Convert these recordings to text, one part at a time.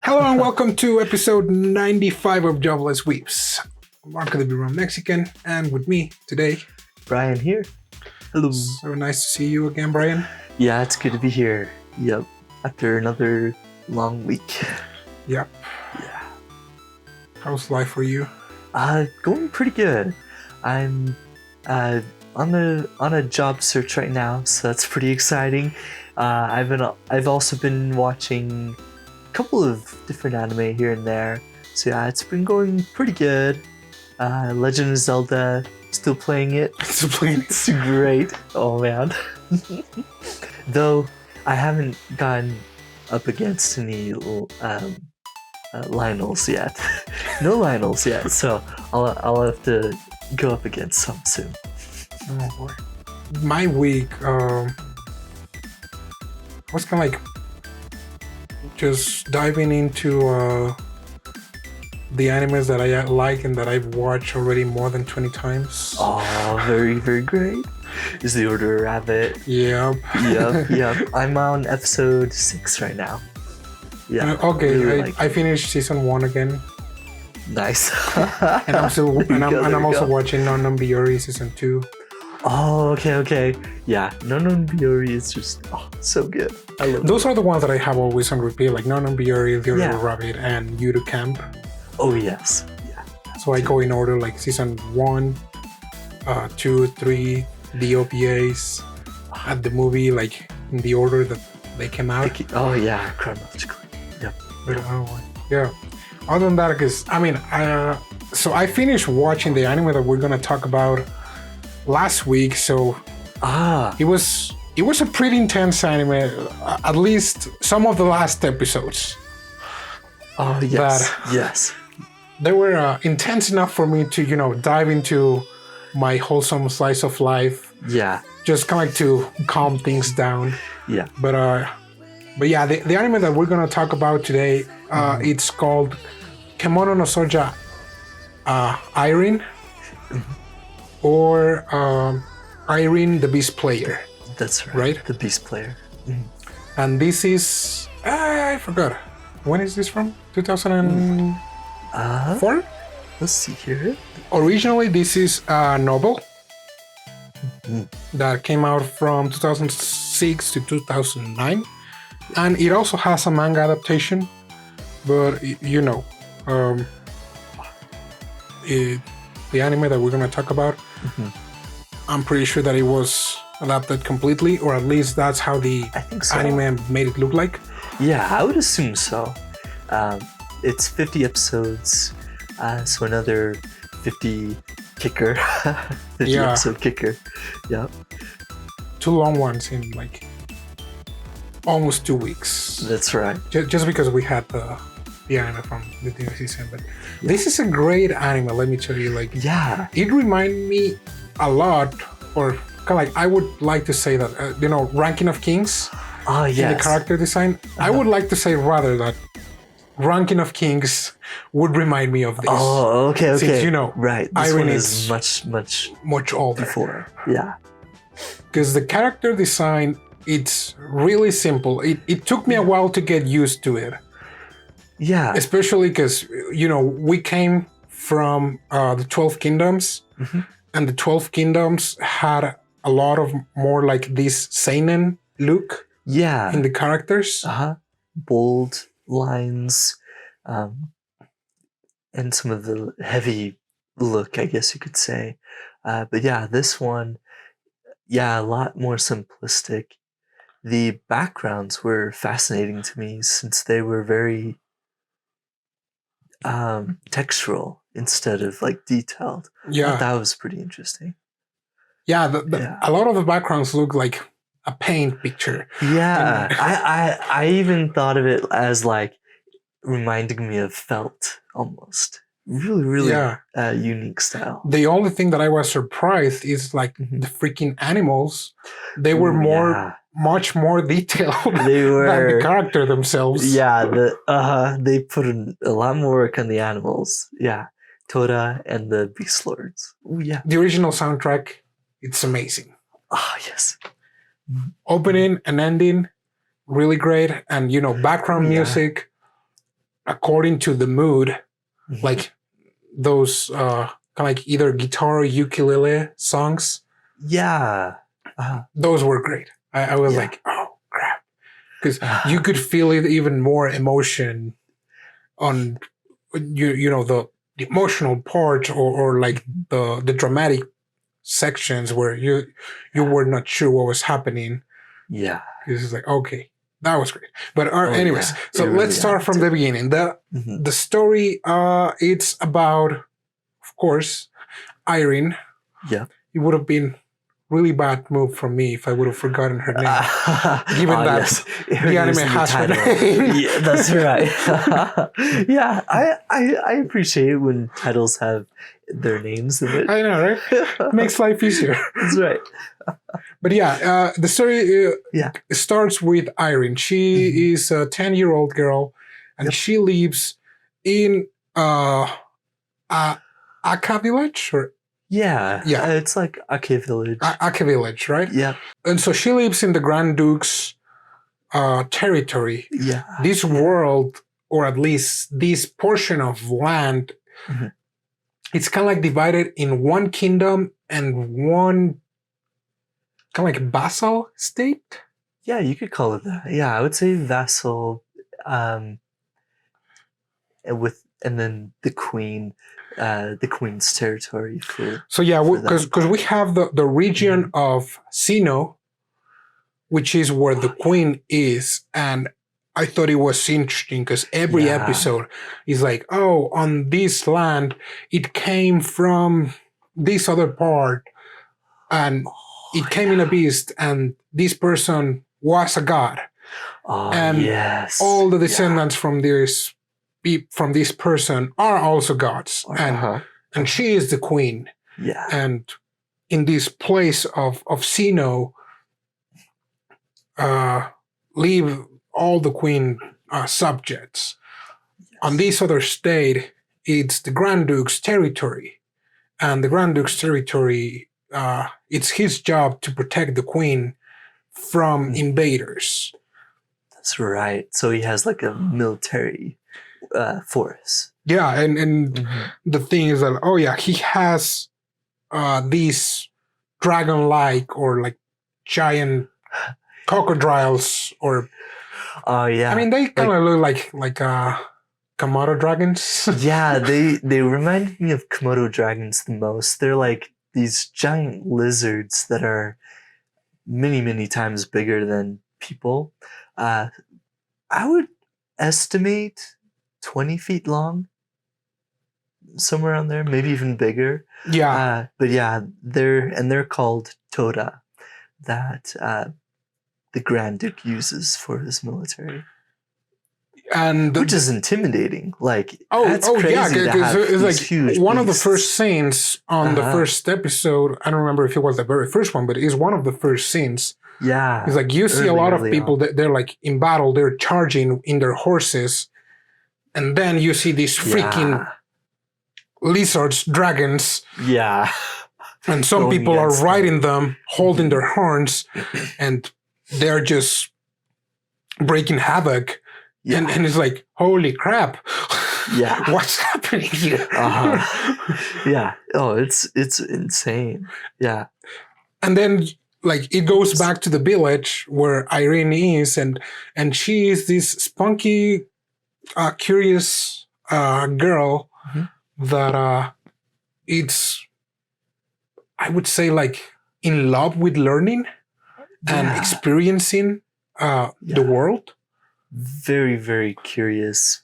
Hello and welcome to episode 95 of Jobless Weebs. Marco the Bureau Mexican, and with me today, Brian here. Hello. So nice to see you again, Brian. Yeah, it's good to be here. Yep. After another long week. Yep. Yeah. How's life for you? Going pretty good. I'm on a job search right now, so that's pretty exciting. I've also been watching a couple of different anime here and there. So yeah, it's been going pretty good. Legend of Zelda, still playing it. It's great. Oh man. Though I haven't gotten up against any Lionels yet. No Lionels yet, so I'll have to go up against some soon. Oh boy. My week was kind of like just diving into the animes that I like and that I've watched already more than 20 times. Oh, very, very great. Is the Order of Rabbit. Yep. Yep. I'm on episode 6 right now. Yeah. Okay, really I finished season 1 again. Nice. And I'm still I'm also watching Non Biori season 2. Oh, okay. Yeah, Non Biori is just so good. I love Those are the ones that I have always on repeat, like Non Biori, The Order of Rabbit, and Yudu Camp. Oh yes. Yeah. So I go in order, like season 1, 2, 3, the OPAs, at the movie, like in the order that they came out. Oh yeah, chronologically. Yep. Yeah. Other than that, because so I finished watching the anime that we're gonna talk about last week. So it was a pretty intense anime. At least some of the last episodes. Oh yes. Yes. They were intense enough for me to, dive into my wholesome slice of life. Yeah. Just kind of like to calm things down. Yeah. But yeah, the anime that we're gonna talk about today, it's called Kemono no Souja, Erin, or Erin the Beast Player. That's right. Right? The Beast Player. And this is I forgot. When is this from? 2004? Let's see here. Originally, this is a novel that came out from 2006 to 2009, and it also has a manga adaptation. But the anime that we're gonna talk about, I'm pretty sure that it was adapted completely, or at least that's how the anime made it look like. Yeah, I would assume so. It's 50 episodes, so another 50 kicker. 50 episode kicker. Yep. 2 long ones in like almost 2 weeks. That's right. Just because we had the anime from the new season. But this is a great anime, let me tell you. Like, it reminded me a lot, or kind of like, I would like to say that, Ranking of Kings. In the character design. I would like to say rather that Ranking of Kings would remind me of this. Oh, okay. Since, right. This Erin one is much older. Before. Yeah. Because the character design, it's really simple. It took me a while to get used to it. Yeah. Especially because, we came from the 12 Kingdoms, and the 12 Kingdoms had a lot of more like this seinen look. Yeah. In the characters. Bold lines, and some of the heavy look, I guess you could say. But yeah, this one, a lot more simplistic. The backgrounds were fascinating to me since they were very textural instead of like detailed. Yeah. That was pretty interesting. Yeah, a lot of the backgrounds look like a paint picture. Yeah, I even thought of it as like reminding me of felt almost. Really unique style. The only thing that I was surprised is like the freaking animals. They were much more detailed than the character themselves. Yeah, they put in a lot more work on the animals. Yeah, Tora and the Beast Lords. Ooh, yeah. The original soundtrack, it's amazing. Yes. Opening and ending, really great. And, background music, according to the mood, Mhm. like those kind of like either guitar or ukulele songs. Yeah. Those were great. I was like, oh crap, because you could feel it even more emotion on you know the emotional part or like the dramatic sections where you were not sure what was happening. Yeah. It's like, okay, that was great. But anyways, yeah. so It let's really start from added the beginning. Mhm. The story, it's about, of course, Erin. Yeah. It would have been really bad move from me if I would have forgotten her name, given that yes. the anime in has her title. name. Yeah, that's right. yeah, I appreciate when titles have their names in it. I know, right? Makes life easier. That's right. But yeah, the story Yeah. starts with Erin. She is a 10-year-old girl, and Yep. she lives in Aka village, or Yeah. Yeah. It's like Ake Village. Aka village, right? yeah. And so she lives in the Grand Duke's territory. Yeah. This world, or at least this portion of land, Mhm. it's kind of like divided in one kingdom and one kind of like vassal state. Yeah, you could call it that. Yeah, I would say vassal, and then the queen's territory for. So yeah, for that because we have the region of Sino, which is where the queen is, and I thought it was interesting because every Yeah. episode is like, oh, on this land, it came from this other part, and it came in a beast, and this person was a god, Oh, and yes. all the descendants from this person are also gods, and she is the queen. Yeah. And in this place of Sino, live all the queen subjects. Yes. On this other state, it's the Grand Duke's territory, and the Grand Duke's territory, it's his job to protect the queen from invaders. That's right. So he has like a military force. Yeah, and the thing is that, oh yeah, he has these dragon-like or like giant crocodiles, or Oh yeah. I mean, they kind of look like Kemono dragons. Yeah, they remind me of Komodo dragons the most. They're like these giant lizards that are many times bigger than people. I would estimate 20 feet long, somewhere around there, maybe even bigger. Yeah. But yeah, they're called Toda, that the Grand Duke uses for his military. And which is intimidating. Like, that's yeah, crazy to have it's these like huge one of the beasts. first scenes on the first episode. I don't remember if it was the very first one, but it's one of the first scenes. Yeah. It's like you see a lot of early people on. that they're like in battle, they're charging in their horses, and then you see these freaking lizards, dragons, Yeah. and some Going people are against riding them, holding their horns, and they're just breaking havoc. Yeah. And it's like, holy crap. Yeah. What's happening here? Yeah. Oh, it's insane. Yeah. And then like it goes back to the village where Irene is, and she is this spunky, curious girl that it's, I would say, like in love with learning and experiencing the world. Very curious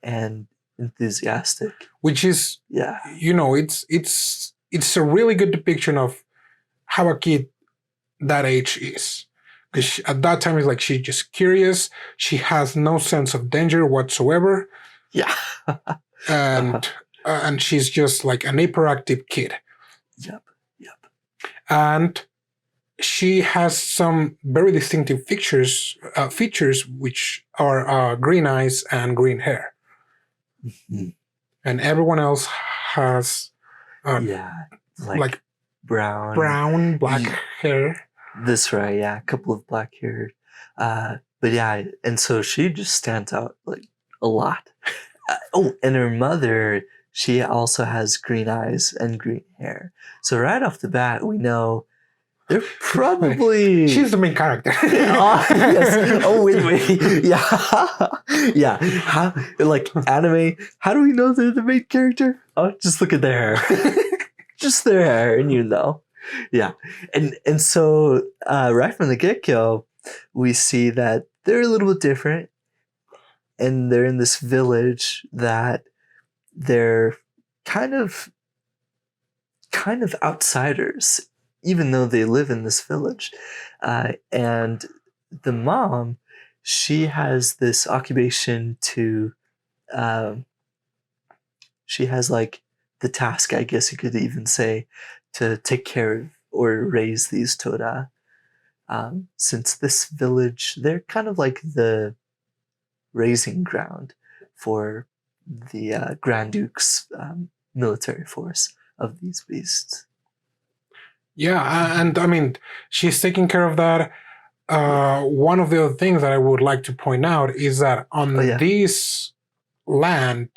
and enthusiastic. Which is, Yeah. you know, it's a really good depiction of how a kid that age is. Because at that time, it's like she's just curious. She has no sense of danger whatsoever. Yeah. And she's just like an hyperactive kid. Yep. And she has some very distinctive features, which are green eyes and green hair. And everyone else has like brown, black hair. That's right, yeah, a couple of black haired. But yeah, and so she just stands out like a lot. Oh, and her mother, she also has green eyes and green hair. So right off the bat, we know they're probably... She's the main character. Yes. Oh, wait. Yeah. Yeah. How, like, anime, how do we know they're the main character? Oh, just look at their hair. Just their hair, and you know. Yeah. And so right from the get-go, we see that they're a little bit different. And they're in this village that they're kind of outsiders, even though they live in this village. And the mom, she has this occupation to, she has like the task, I guess you could even say, to take care of or raise these Toda. Since this village, they're kind of like the raising ground for the Grand Duke's military force of these beasts. Yeah, and I mean, she's taking care of that. One of the other things that I would like to point out is that on this land,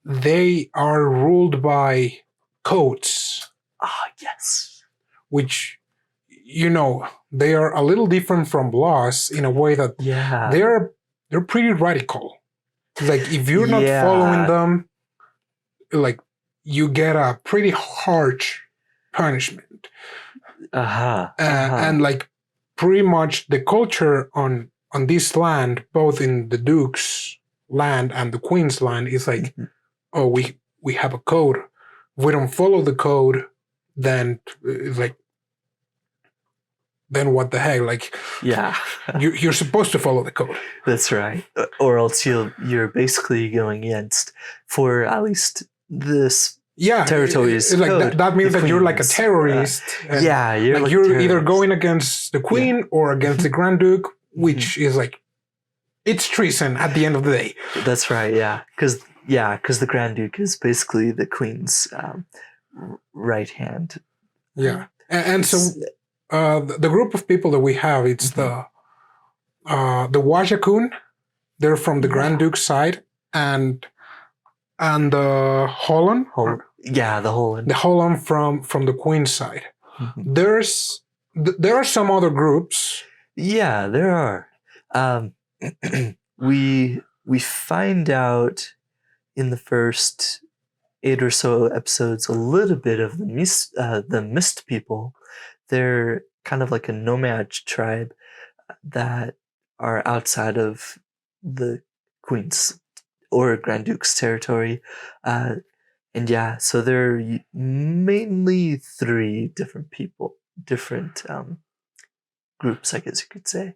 they are ruled by codes. Ah, yes. Which, you know, they are a little different from laws in a way that they're pretty radical. Like, if you're not following them, like, you get a pretty harsh punishment. And like, pretty much the culture on this land, both in the Duke's land and the Queen's land, is like, oh, we have a code. If we don't follow the code, then it's like, then what the heck? Like, you're supposed to follow the code. That's right, or else you're basically going against, for at least this territory's like code, that means that you're like a terrorist. You're like you're either going against the Queen or against the Grand Duke, which is like, it's treason at the end of the day. That's right. Because the Grand Duke is basically the Queen's right hand. Yeah, and so the group of people that we have, it's the Wajakun. They're from the Grand Duke's side, and the Holland. The Holland. The Holland from the Queen's side. There are some other groups. Yeah, there are. We find out in the first 8 or so episodes a little bit of the Mist people. They're kind of like a nomad tribe that are outside of the Queen's or Grand Duke's territory. So there are mainly 3 different people, different groups, I guess you could say.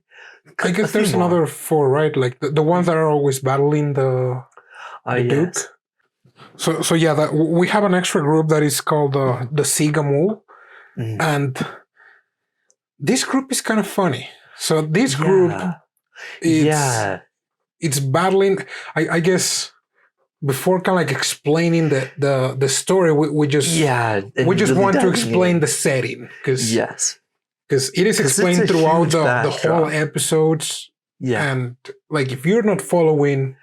I guess there's another 4, right? Like the ones that are always battling the Duke. So yeah, we have an extra group that is called the Sigamul. And this group is kind of funny. So this group, it's battling. I guess before kind of like explaining the story, we just want to explain the setting because it is explained throughout the whole episodes. And like, if you're not following,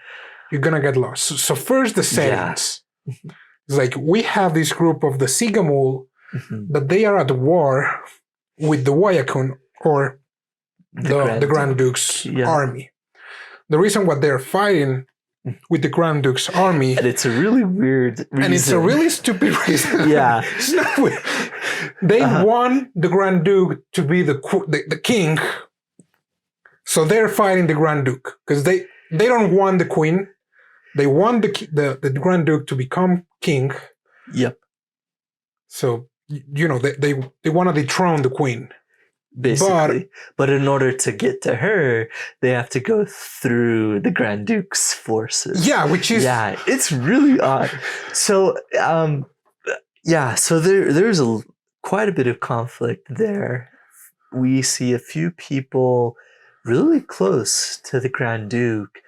you're gonna get lost. So first, the settings. It's like, we have this group of the Sigamul that they are at war with the Wayakun, or the Grand Duke's army. The reason why they're fighting with the Grand Duke's army, and it's a really weird reason. And it's a really stupid reason. It's not weird. They want the Grand Duke to be the king, so they're fighting the Grand Duke because they don't want the Queen. They want the Grand Duke to become king. So, you know, they want to dethrone the Queen. Basically. But in order to get to her, they have to go through the Grand Duke's forces. Which is... it's really odd. So, so there's quite a bit of conflict there. We see a few people really close to the Grand Duke,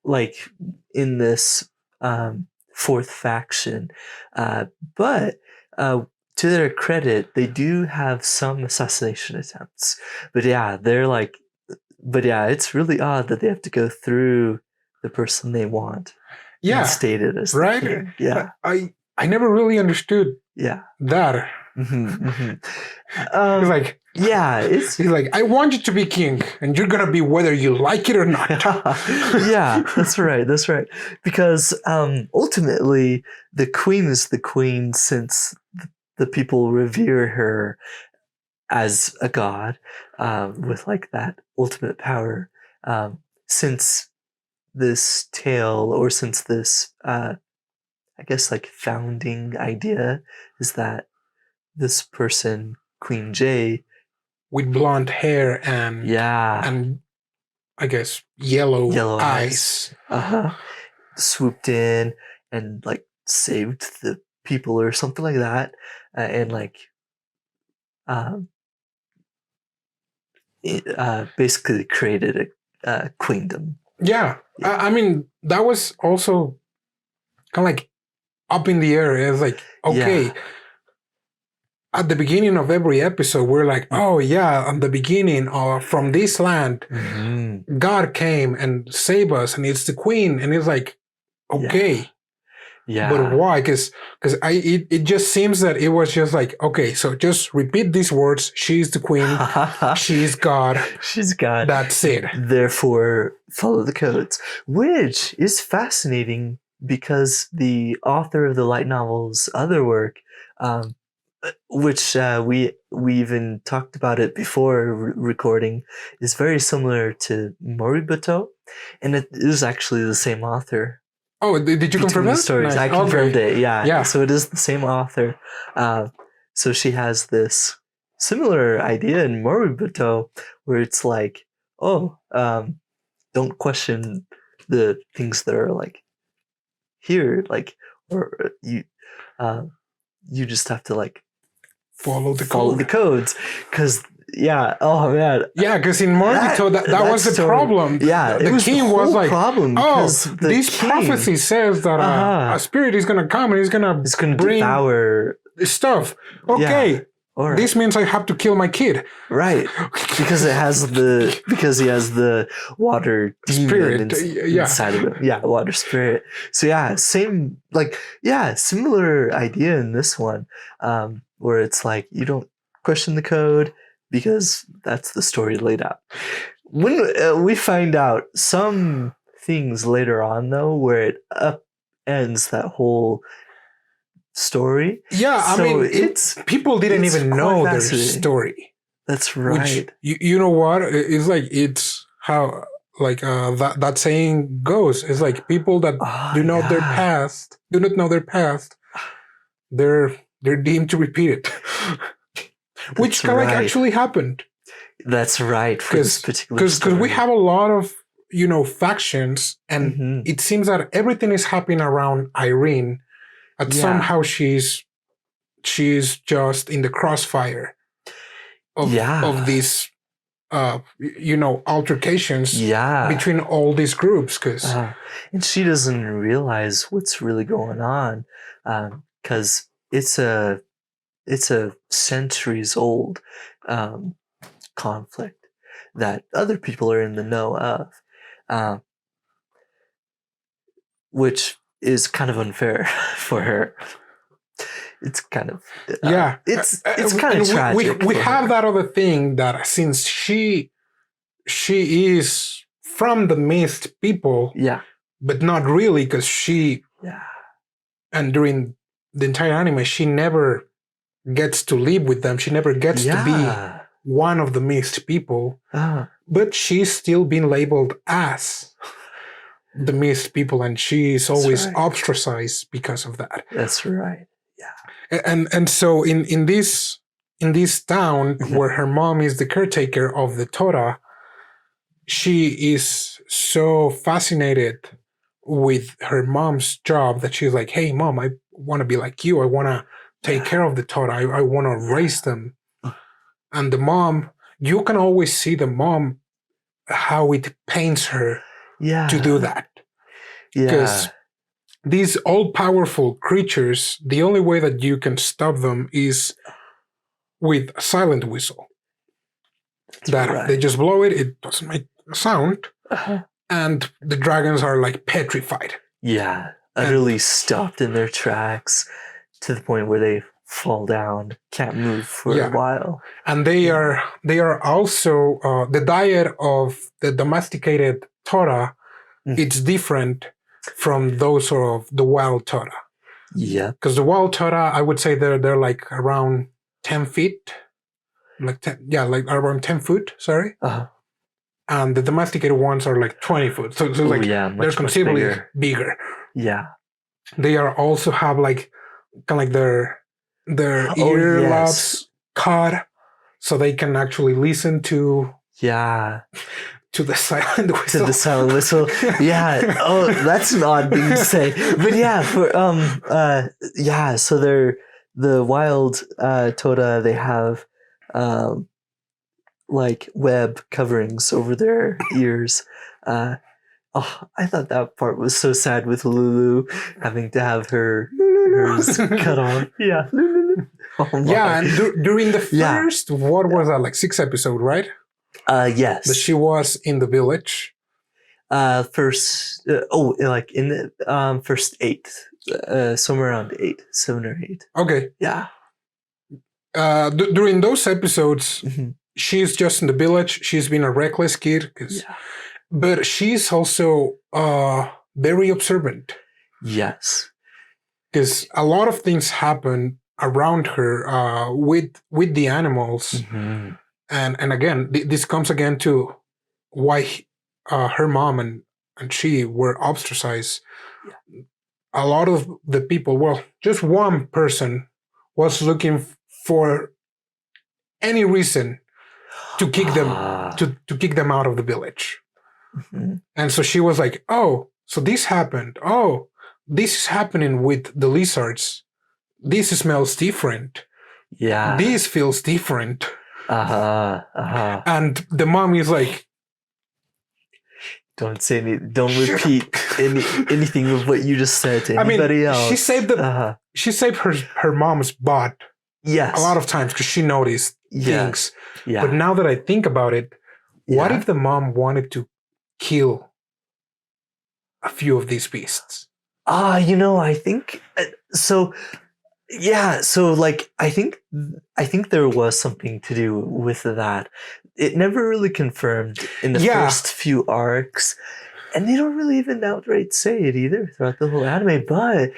like in this 4th faction. But to their credit, they do have some assassination attempts. But it's really odd that they have to go through the person they want. Yeah. Instated as right? the king. Yeah. I never really understood that. He's like, he's like, I want you to be king, and you're gonna be whether you like it or not. Yeah, that's right. That's right. Because ultimately, the queen is the queen since the people revere her as a god with like that ultimate power. Since this tale, or since this, I guess, like founding idea, is that this person, Queen Jay, with blonde hair and and I guess yellow eyes, swooped in and like saved the people or something like that, and like basically created a queendom. Yeah. I mean, that was also kind of like up in the air. It's like, okay, at the beginning of every episode, we're like, oh yeah, at the beginning from this land, God came and saved us, and it's the queen, and it's like, okay. Yeah. But why? Because it just seems that it was just like, okay, so just repeat these words. She's the queen. She's God. She's God. That's it. Therefore, follow the codes, which is fascinating because the author of the light novel's other work, which we even talked about it before recording, is very similar to Moributo, and it is actually the same author. Oh, did you confirm that? Stories. Nice. I confirmed it. Yeah. So it is the same author. So she has this similar idea in Moributo, where it's like, oh, don't question the things that are like here, like, or you just have to like follow the codes, because. Yeah. Oh man. Yeah, because in Moributo, that was the problem. Yeah, the king was like, problem. This prophecy says that a spirit is gonna come and he's gonna bring devour stuff. Okay, this means I have to kill my kid. Right, because he has the water spirit inside of him. Yeah, water spirit. So similar idea in this one, where it's like you don't question the code, because that's the story laid out. When we find out some things later on, though, where it upends that whole story. Yeah, I mean, people didn't even know their story. That's right. Which, you know what? It's like, it's how like that saying goes. It's like people that do not know their past, they're deemed to repeat it. Which actually happened. That's right. Because we have a lot of factions, and it seems that everything is happening around Erin, and somehow she's just in the crossfire of these altercations between all these groups. And she doesn't realize what's really going on, because it's a centuries old conflict that other people are in the know of, which is kind of unfair for her. It's kind of it's kind of tragic. We have that other thing, that since she is from the mist people, but not really, because and during the entire anime she never gets to live with them. She never gets to be one of the mist people, but she's still been labeled as the mist people, and she's always ostracized because of that. That's right. Yeah. And so in this town where her mom is the caretaker of the Tora, she is so fascinated with her mom's job that she's like, hey mom, I want to be like you. I want to take care of the Tora. I want to raise them. And the mom, you can always see the mom, how it pains her to do that. Because these all-powerful creatures, the only way that you can stop them is with a silent whistle. They just blow it. It doesn't make a sound. and the dragons are like petrified. Yeah, utterly stopped in their tracks to the point where they fall down, can't move for a while. And they are also the diet of the domesticated Tora. It's different from those of the wild Tora. Yeah, because the wild Tora, I would say they're like around 10 feet, like around 10 foot. Sorry. And the domesticated ones are like 20 foot. So like they're considerably bigger. Yeah. They are also have like kind of like their ear lobes cut, so they can actually listen to to the silent whistle. To the silent whistle. Yeah. Oh, that's an odd thing to say. But yeah, for so they're the wild Toda, they have like web coverings over their ears. I thought that part was so sad with Lulu having to have hers cut off. Yeah. And during the first, what was that, like 6 episode, right? Yes. That she was in the village. Like in the first 8, somewhere around 8, 7 or 8. Okay. Yeah. During those episodes, she's just in the village. She's been a reckless kid, but she's also very observant. Yes. Because a lot of things happen around her with the animals. And again, this comes again to why her mom and she were ostracized. Yeah. A lot of the people, well, just one person was looking for any reason to kick them to kick them out of the village. And so she was like, oh, so this happened. Oh, this is happening with the lizards. This smells different. Yeah. This feels different. And the mom is like, don't repeat anything of what you just said to anybody else. She saved her mom's butt. Yes. A lot of times because she noticed things. Yeah. But now that I think about it, what if the mom wanted to kill a few of these beasts? I think so. Yeah, so like I think there was something to do with that. It never really confirmed in the first few arcs, and they don't really even outright say it either throughout the whole anime. But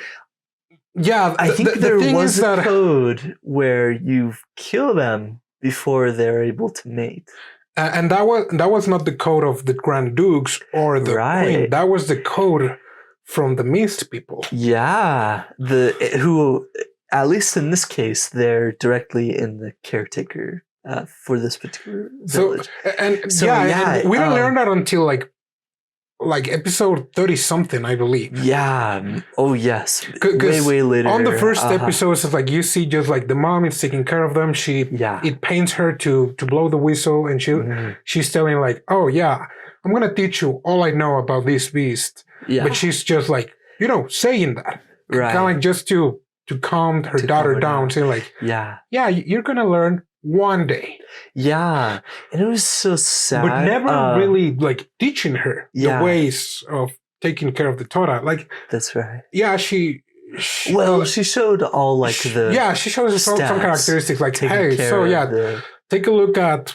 I think there was a code where you kill them before they're able to mate. And that was not the code of the Grand Dukes or the Queen. That was the code from the Mist people. Yeah, who. At least in this case, they're directly in the caretaker for this particular village. And we don't learn that until like episode 30 something, I believe. Yeah. Oh yes. Way later. On the first episodes, it's like you see just like the mom is taking care of them. It pains her to blow the whistle, and she's telling like, oh yeah, I'm gonna teach you all I know about this beast. Yeah. But she's just like, saying that. Right. Kind of like just to calm her daughter down, saying like, you're gonna learn one day. Yeah, and it was so sad, but never really like teaching her the ways of taking care of the Tora. Like that's right. Yeah, she showed all like she shows some characteristics like, hey, so take a look at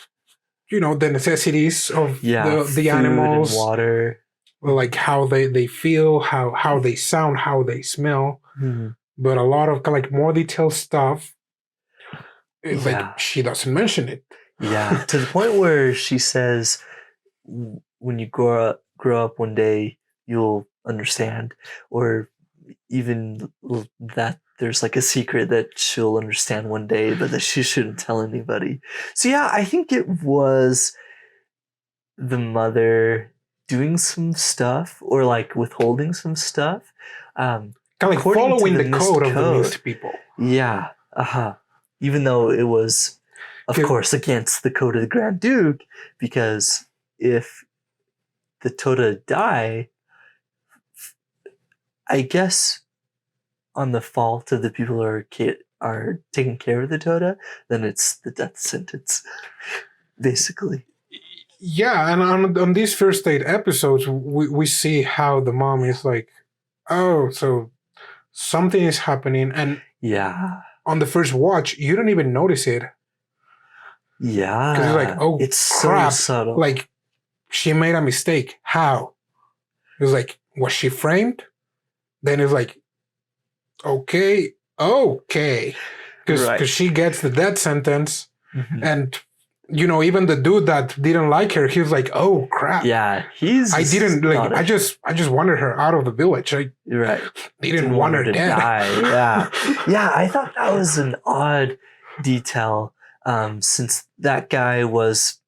the necessities of the animals, and water, like how they feel, how they sound, how they smell. But a lot of like more detailed stuff, like she doesn't mention it. Yeah, to the point where she says, "When you grow up one day, you'll understand," or even that there's like a secret that she'll understand one day, but that she shouldn't tell anybody. So yeah, I think it was the mother doing some stuff or like withholding some stuff. Kind of like following the code of the Mist people. Yeah. Even though it was, of course, against the code of the Grand Duke, because if the Toda die, I guess on the fault of the people who are taking care of the Toda, then it's the death sentence, basically. Yeah, and on these first 8 episodes, we see how the mom is like, oh, so something is happening, and Yeah. on the first watch, you don't even notice it Yeah. because it's like, oh, it's crap, so subtle. like she made a mistake. How? It was like, was she framed? Then it's like, okay, because she gets the death sentence, and even the dude that didn't like her, he was like, oh crap. Yeah, I didn't like. I just wanted her out of the village. I didn't want her to dead. Die. Yeah, yeah. I thought that was an odd detail, since that guy was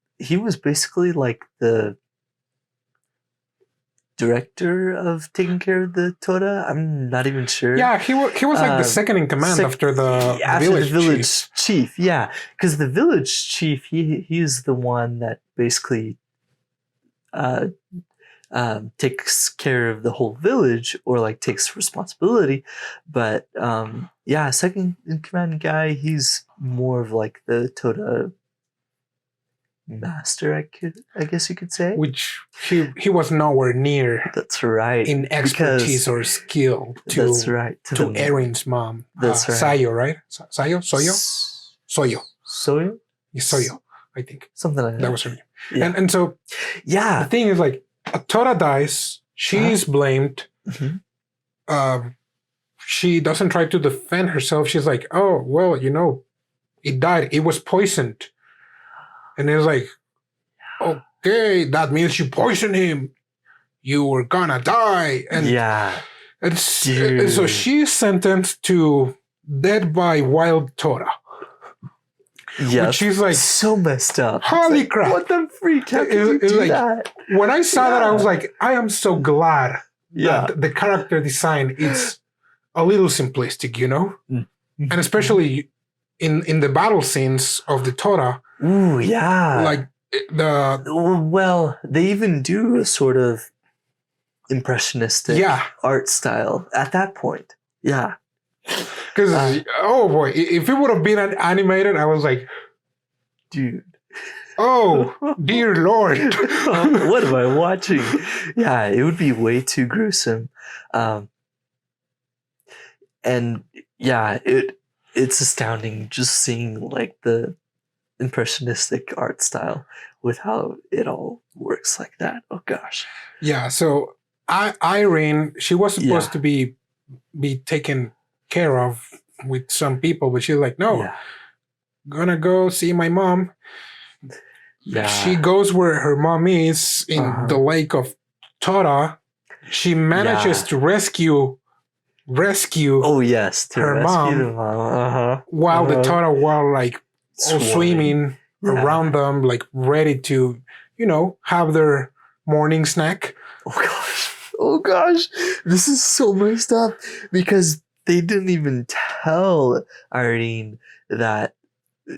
basically like the director of taking care of the Toda. I'm not even sure. Yeah, he was like the second in command after the village chief. Yeah, because the village chief, he's the one that basically takes care of the whole village, or like takes responsibility. But yeah, second in command guy, he's more of like the Toda master, I guess you could say. Which he was nowhere near. That's right. In expertise or skill to Erin's mom. That's right. Sayo, right? Soyo, I think. Something like that. That was her name. Yeah. And so the thing is, like, Tora dies, she's blamed. She doesn't try to defend herself. She's like, oh, well, it died. It was poisoned. And it's like, okay, that means you poisoned him. You were gonna die. And and so she's sentenced to death by wild Tora. Yeah, she's like, so messed up. Holy crap! What the freak? How can you do that? When I saw that, I was like, I am so glad that the character design is a little simplistic, and especially in the battle scenes of the Tora. Ooh, yeah. Like they even do a sort of impressionistic art style at that point. Yeah. Because, oh boy, if it would have been animated, I was like, dude. Oh, dear Lord. What am I watching? Yeah, it would be way too gruesome. And yeah, it's astounding just seeing like the impressionistic art style with how it all works like that. Oh gosh. Yeah, so Erin, she was supposed to be taken care of with some people, but she's like, no, gonna go see my mom. Yeah. She goes where her mom is in the lake of Tora. She manages to rescue oh yes, to her mom, while the Tora were like all swimming around them, like ready to, have their morning snack. Oh gosh, this is so messed up because they didn't even tell Irene that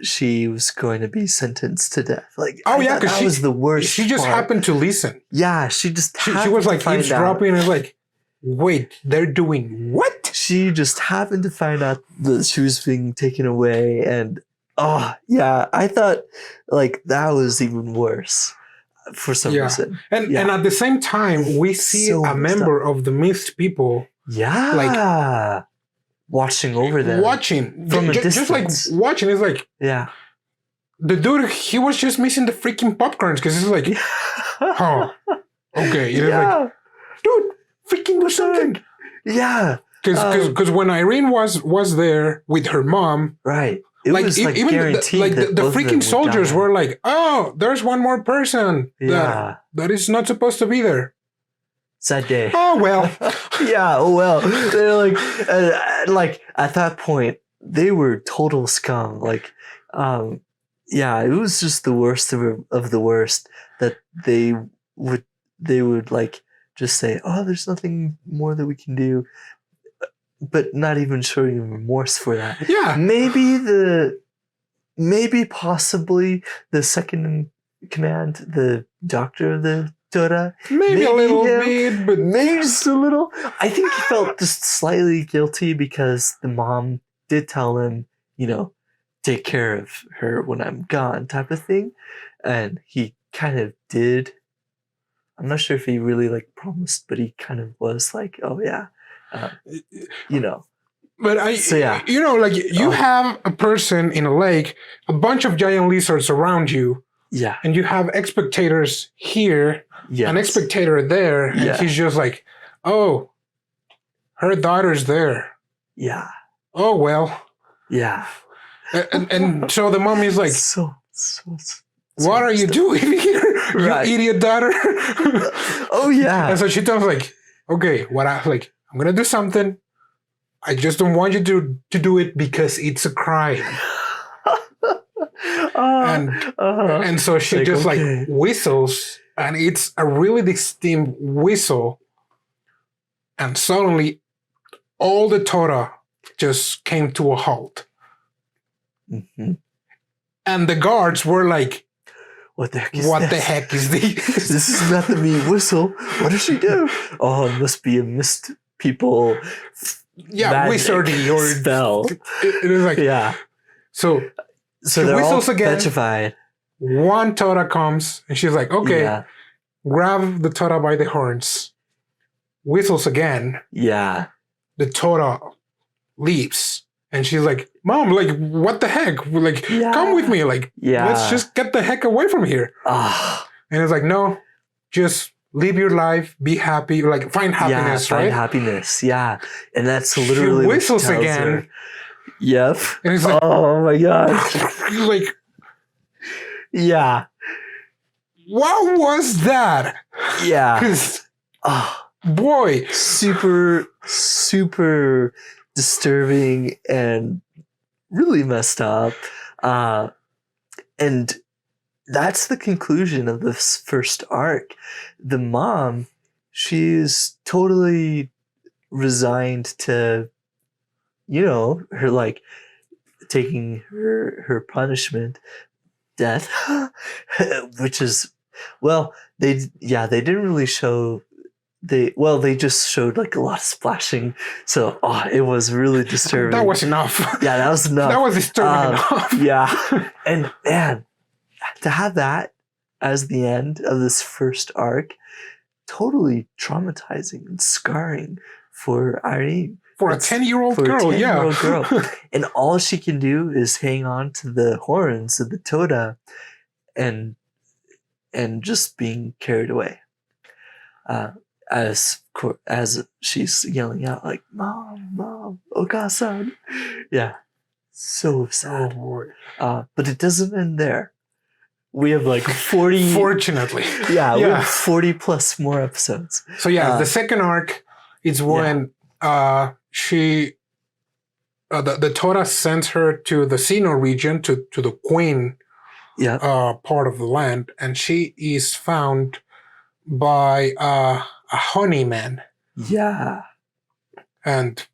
she was going to be sentenced to death. Like, because that was the worst. She just happened to listen. Yeah, she just she was like eavesdropping and was like, wait, they're doing what? She just happened to find out that she was being taken away, and I thought like that was even worse for some reason. And at the same time, we see a member of the Mist people. Yeah. Like watching over them. Watching. From a distance. Just like watching. It's like, the dude, he was just missing the freaking popcorns because it's like, oh, okay. It is like, dude, freaking do something. Yeah. Because when Irene was there with her mom. Right. It was like even guaranteed the freaking soldiers were like, oh, there's one more person that is not supposed to be there. Sad day. Oh well. They're like at that point they were total scum. Like, it was just the worst of the worst that they would like just say, oh, there's nothing more that we can do, but not even showing remorse for that. Yeah. Maybe possibly the second in command, the doctor of the Tora. Maybe a little bit, but maybe just a little. I think he felt just slightly guilty because the mom did tell him, take care of her when I'm gone, type of thing. And he kind of did. I'm not sure if he really like promised, but he kind of was like, oh yeah, you know. But you know, like you have a person in a lake, a bunch of giant lizards around you. Yeah. And you have spectators here, an spectator there, and he's just like, oh, her daughter's there. Yeah. Oh, well. Yeah. And so the mom is like, what are you doing here, you idiot daughter? Oh, yeah. And so she tells like, okay, I'm going to do something. I just don't want you to do it because it's a crime. And so she just like whistles, and it's a really distinct whistle, and suddenly all the Tora just came to a halt. Mm-hmm. And the guards were like, what the heck is this? This is not the mean whistle. What does she do? Oh, it must be a mist people. Yeah, wizardy or spell. It is like, yeah. So she whistles again. Petrified. One Tora comes, and she's like, okay, grab the Tora by the horns. Whistles again. Yeah. The Tora leaves. And she's like, Mom, like, what the heck? Like, come with me. Like, let's just get the heck away from here. And it's like, no, just live your life, be happy, like, find happiness, right? Find happiness, yeah. And that's literally she whistles again. Her. Yep. And it's like, oh my God. Like, yeah. What was that? Yeah. Because, boy. Super disturbing and really messed up. And that's the conclusion of this first arc. The mom, she's totally resigned to, you know, her like taking her punishment, death, which is, well, they didn't really show. They just showed like a lot of splashing, so it was really disturbing. That was enough. Yeah, that was enough. That was disturbing enough. Yeah, and man, to have that as the end of this first arc, totally traumatizing and scarring for Erin. For a 10-year-old girl, girl. And all she can do is hang on to the horns of the Toda and just being carried away. As she's yelling out like, Mom, Oga-san. Yeah. So sad. Oh boy. But it doesn't end there. We have like 40. Fortunately. Yeah, we have 40 plus more episodes. So the second arc is when the Tora sends her to the Sino region, to the Queen part of the land, and she is found by a honeyman. Yeah. And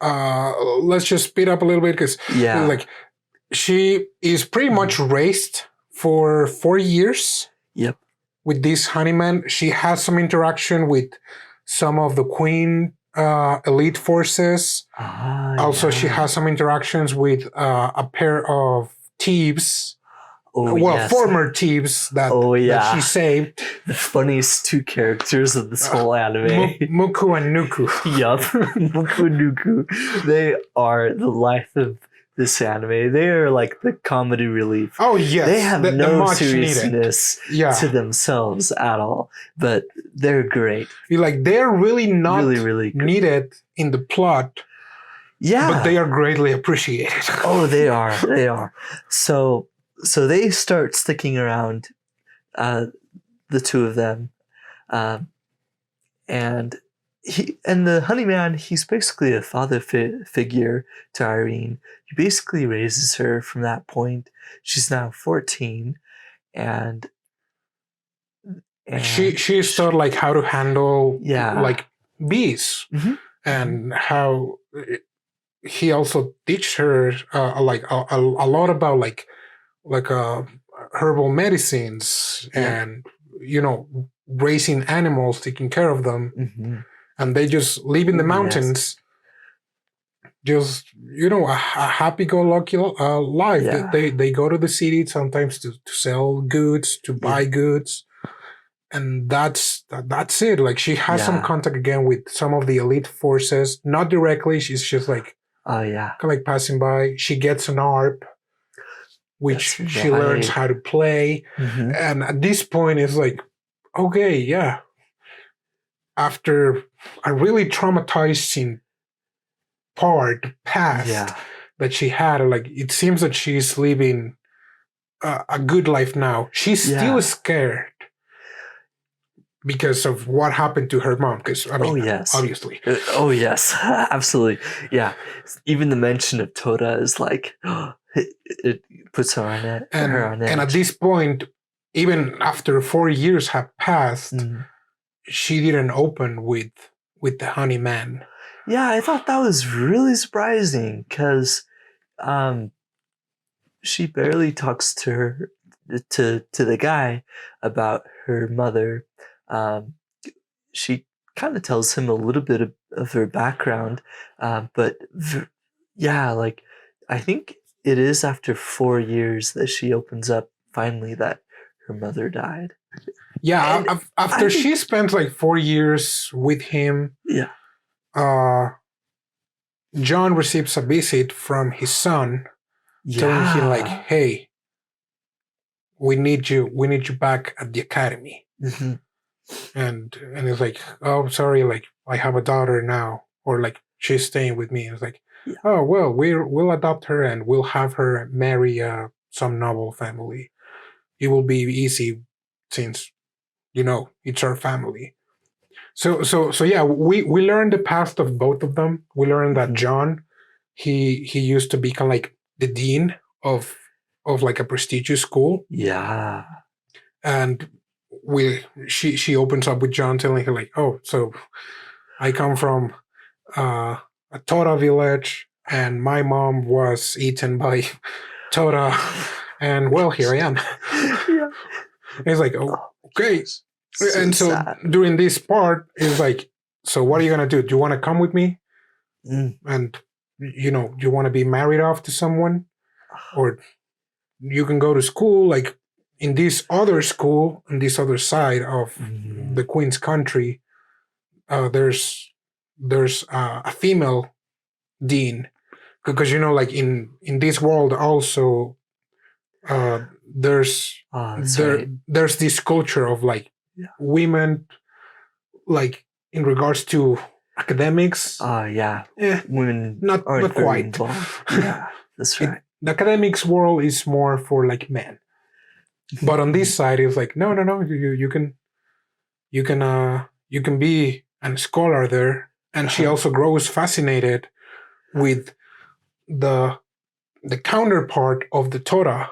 let's just speed up a little bit, because like she is pretty much raised for 4 years. Yep. With this honeyman. She has some interaction with some of the Queen elite forces. Also, she has some interactions with a pair of thieves. Former thieves that she saved. The funniest two characters of this whole anime. Muku and Nuku. Yup. Muku and Nuku. They are the life of this anime. They are like the comedy relief. Oh, yes. They have no seriousness to themselves at all. But they're great. They're really not really needed in the plot. Yeah. But they are greatly appreciated. Oh, they are. They are. So they start sticking around, the two of them, and the honeyman, he's basically a father figure to Erin. He basically raises her from that point. She's now 14, and she's taught like how to handle like bees, and how he also teaches her like a lot about like herbal medicines and raising animals, taking care of them, and they just live in the mountains. just a happy-go-lucky life. Yeah. They go to the city sometimes to sell goods, to buy goods, and that's it. Like she has some contact again with some of the elite forces, not directly. She's just like kind of like passing by. She gets an harp, which she learns how to play, and at this point it's like, okay, yeah. After a really traumatizing past that she had, like it seems that she's living a good life now. She's still scared because of what happened to her mom. Because I mean, obviously. Oh yes, absolutely. Yeah, even the mention of Toda is like it puts her on it. And at this point, even after 4 years have passed, she didn't open with the honey man. Yeah, I thought that was really surprising because she barely talks to the guy about her mother. She kind of tells him a little bit of her background, but like I think it is after 4 years that she opens up finally that her mother died. Yeah, after she spent like 4 years with him. Yeah. John receives a visit from his son, telling him like, "Hey, we need you back at the academy." And it's like, "Oh, sorry, like I have a daughter now, or like she's staying with me." It's like, "Oh well, we'll adopt her and we'll have her marry some noble family. It will be easy since it's our family." So yeah, we learned the past of both of them. We learned that John, he used to be kind of like the dean of like a prestigious school. Yeah. And she opens up with John, telling her like, "Oh, so I come from a Tora village, and my mom was eaten by Tora, and well, here I am." Yeah. And it's like, "Oh, okay." And so during this part, it's like, "So what are you gonna do? Do you want to come with me? And do you want to be married off to someone, or you can go to school like in this other school on this other side of the Queen's country? There's a female dean, because like in this world also there's this culture of like women, like in regards to academics. Women not quite involved. Yeah, that's right. The academics world is more for like men, but on this side it's like no, you can be a scholar there. And she also grows fascinated with the counterpart of the Torah,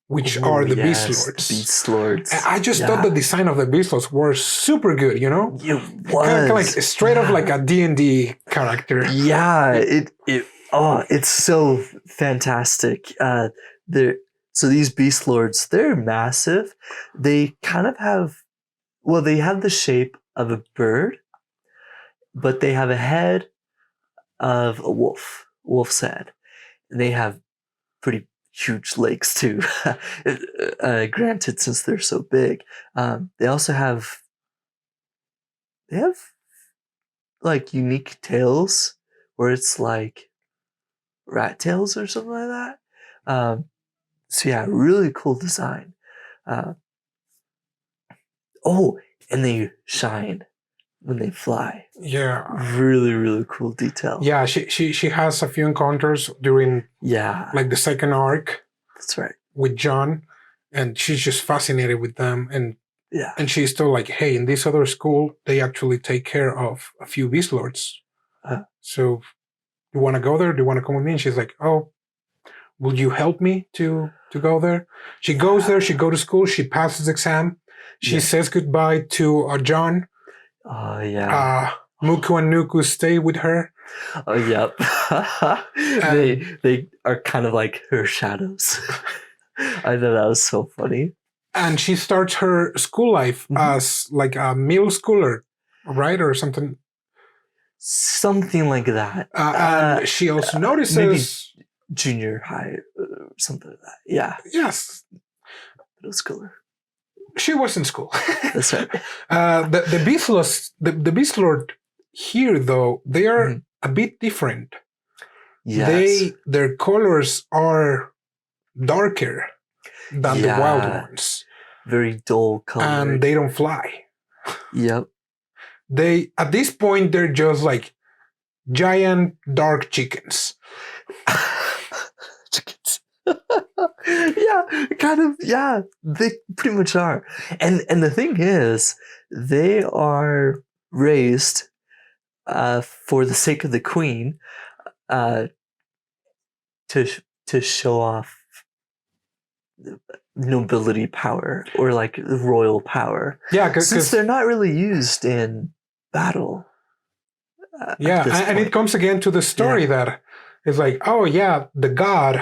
which are the Beast Lords. Beast Lords. I just thought the design of the Beast Lords were super good, It was. Kind of like straight up like a D&D character. Yeah, it's so fantastic. So these Beast Lords, they're massive. They kind of have, they have the shape of a bird, but they have a head of a wolf's head. And they have pretty huge legs too. Granted, since they're so big, they also have like unique tails where it's like rat tails or something like that. So yeah, really cool design. And they shine when they fly. Yeah, really, really cool detail. Yeah, she has a few encounters during like the second arc. That's right. With John, and she's just fascinated with them, and she's still like, "Hey, in this other school, they actually take care of a few Beast Lords. So, you want to go there? Do you want to come with me?" And she's like, "Oh, will you help me to go there?" She goes there. She goes to school. She passes the exam. She says goodbye to John. Muku and Nuku stay with her. Oh, yep. They are kind of like her shadows. I know that was so funny. And she starts her school life as like a middle schooler, right? Or something. Something like that. And she also notices maybe junior high, something like that. Yeah. Yes. Middle schooler. She was in school. That's right. The Beast Lords, the Beast Lord here, though, they are a bit different. Yes. Their colors are darker than the wild ones. Very dull color. And they don't fly. Yep. They, at this point, they're just like giant dark chickens. Chickens. Yeah, kind of. Yeah, they pretty much are. And the thing is, they are raised for the sake of the queen, to show off nobility power or like royal power. Yeah, since they're not really used in battle. And it comes again to the story that it's like, oh yeah, the god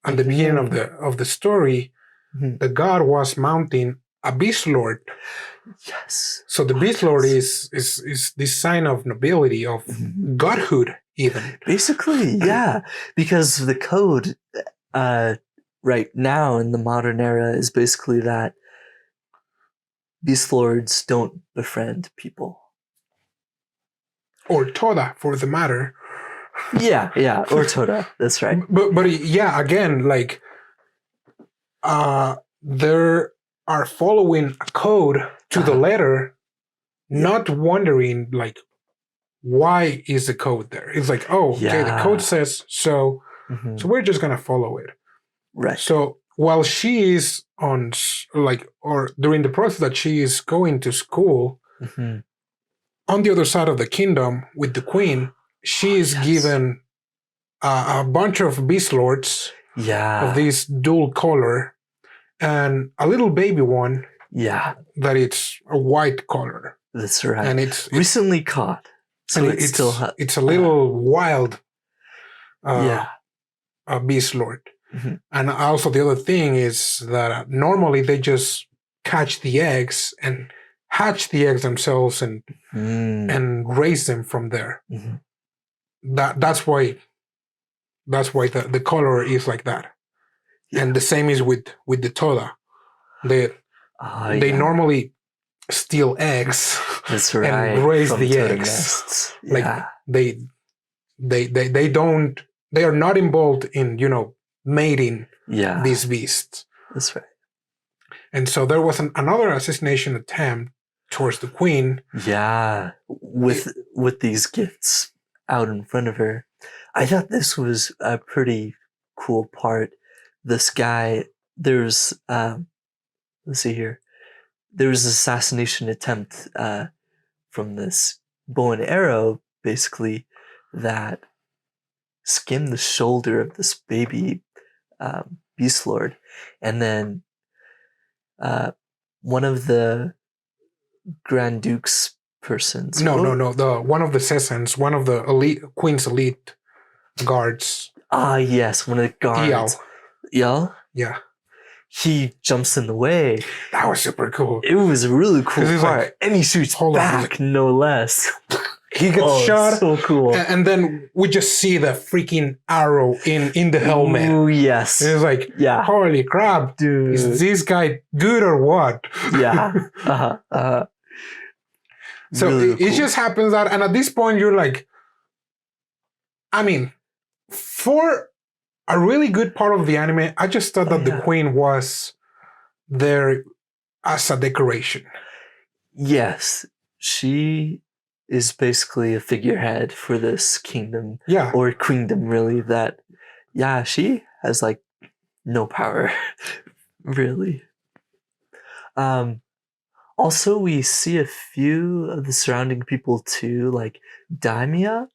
at the beginning of the story, the god was mounting a beast lord. Yes. So the beast lord is this sign of nobility, of godhood, even. Basically, yeah, because the code right now in the modern era is basically that beast lords don't befriend people. Or Toda, for the matter. Yeah, or Toda. That's right. But yeah, again, like they are following a code to the letter, not wondering like why is the code there. It's like, oh, okay, the code says so, so we're just gonna follow it. Right. So while she is on or during the process that she is going to school, on the other side of the kingdom with the queen, she is given a bunch of beast lords of this dual color and a little baby one that it's a white color. That's right. And it's recently caught. So it's a little wild beast lord. And also the other thing is that normally they just catch the eggs and hatch the eggs themselves and raise them from there. That's why the color is like that. And the same is with the Toda. They normally steal eggs. That's right. And raise the eggs. Like they are not involved in mating these beasts. That's right. And so there was another assassination attempt towards the queen. Yeah, with these gifts out in front of her. I thought this was a pretty cool part. This guy, let's see here. There was an assassination attempt from this bow and arrow, basically, that skimmed the shoulder of this baby beast lord, and then one of the Grand Duke's persons. No. One of the Sessons, one of the Queen's elite guards. Yes, one of the guards. Yell? Yeah. He jumps in the way. That was super cool. It was a really cool part. Like, and he shoots back, no less. He gets shot. So cool. And then we just see the freaking arrow in the helmet. Oh, yes. And it's like, holy crap. Dude. Is this guy good or what? Yeah. So really it just happens that, and at this point you're like, I mean, for a really good part of the anime, I just thought that the queen was there as a decoration. Yes, she is basically a figurehead for this kingdom, or queendom, really. That, she has like no power, really. Also, we see a few of the surrounding people too, like Daimya.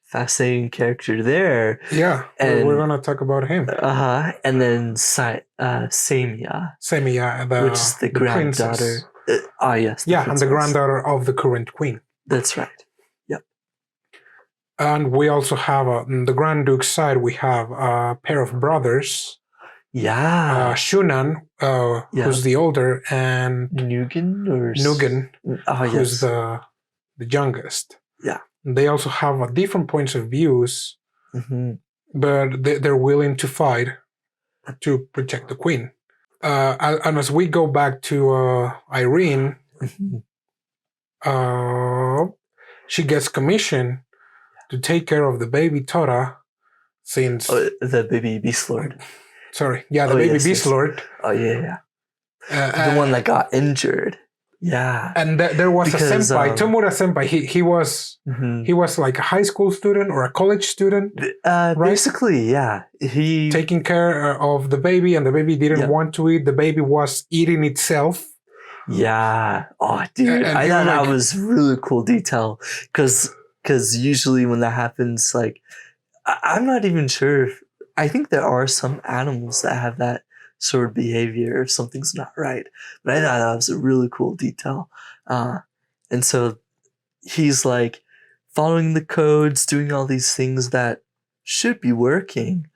Fascinating character there. Yeah, and we're gonna talk about him. And then Samia. Samia, which is the granddaughter. Yes. And the granddaughter of the current queen. That's right. Yep. And we also have on the Grand Duke's side, we have a pair of brothers. Yeah. Shunan, who's the older, and Nugan, who's the the youngest. Yeah. They also have a different points of views, but they're willing to fight to protect the queen. And as we go back to Irene, she gets commissioned to take care of the baby Tora, since the baby Beast Lord. Sorry, yeah, the baby Beast Lord. Oh yeah. The one that got injured. Yeah. And there was a senpai, Tomura senpai. He was like a high school student or a college student, right? Basically, yeah. He taking care of the baby, and the baby didn't want to eat. The baby was eating itself. Yeah. Oh, dude, I thought that was really cool detail, because usually when that happens, like, I'm not even sure if, I think there are some animals that have that sort of behavior if something's not right. But I thought that was a really cool detail. And so he's like following the codes, doing all these things that should be working,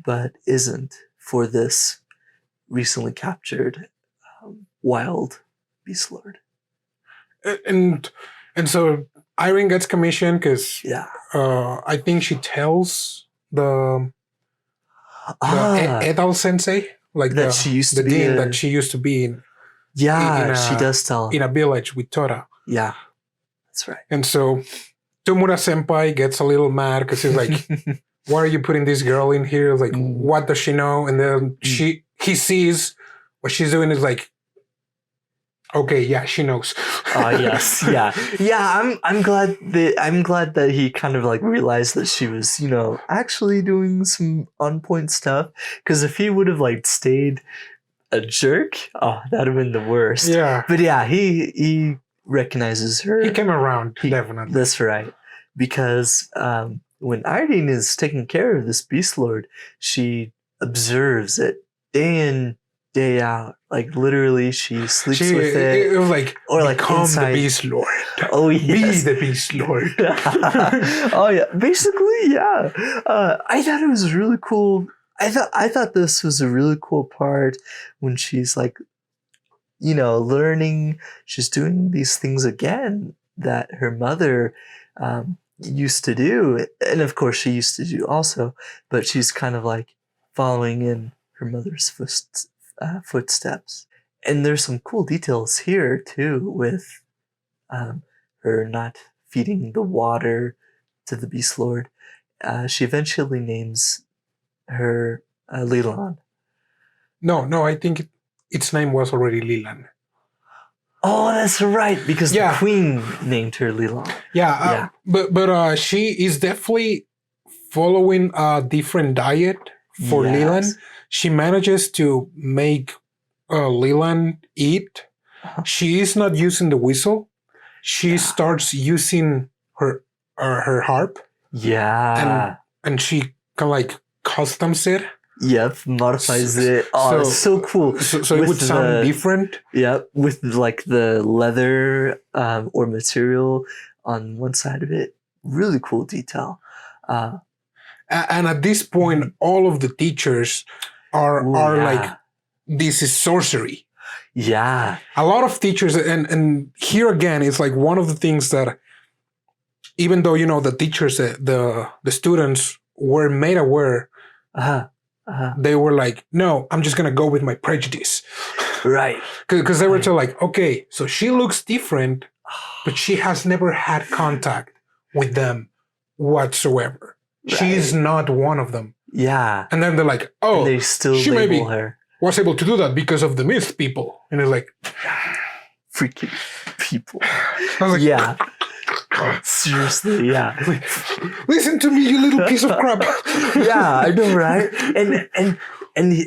but isn't for this recently captured wild Beast Lord. And so Irene gets commissioned because I think she tells the Edal sensei, like that she used to be dean that she used to be in. Yeah, she does tell. In a village with Tora. Yeah, that's right. And so Tomura senpai gets a little mad because he's like, why are you putting this girl in here? Like, what does she know? And then he sees what she's doing is like, okay, yeah, she knows. Yes, yeah. I'm glad that he kind of like realized that she was, actually doing some on point stuff. Because if he would have like stayed a jerk, that'd have been the worst. Yeah. But yeah, he recognizes her. He came around, definitely. That's right. Because when Irene is taking care of this Beast Lord, she observes it day in, day out. Like literally, she sleeps with it. It was like, or like become inside. the Beast Lord. Oh yes. Be the Beast Lord. Oh yeah. Basically, yeah. I thought it was really cool. I thought this was a really cool part when she's like, learning. She's doing these things again that her mother used to do, and of course she used to do also. But she's kind of like following in her mother's footsteps. And there's some cool details here too, with her not feeding the water to the Beast Lord. She eventually names her Lilan. No, I think its name was already Lilan. Oh, that's right, because the queen named her Lilan. Yeah, but she is definitely following a different diet for Lilan. She manages to make Lilan eat. She is not using the whistle. She starts using her harp. Yeah. And she kind of like customs it. Yep, modifies it. Oh, it's so cool. So it would sound different. Yeah, with like the leather or material on one side of it. Really cool detail. And at this point, all of the teachers are like, this is sorcery. Yeah. A lot of teachers, and here again, it's like one of the things that, even though, the teachers, the students were made aware, they were like, no, I'm just going to go with my prejudice. Right. Because they were told like, okay, so she looks different, but she has never had contact with them whatsoever. Right. She's not one of them. Yeah. And then they're like, oh, and they still she label maybe her. Was able to do that because of the myth people. And it's like, freaking people. I was like, yeah. Seriously, yeah. Listen to me, you little piece of crap. Yeah, I know, right? And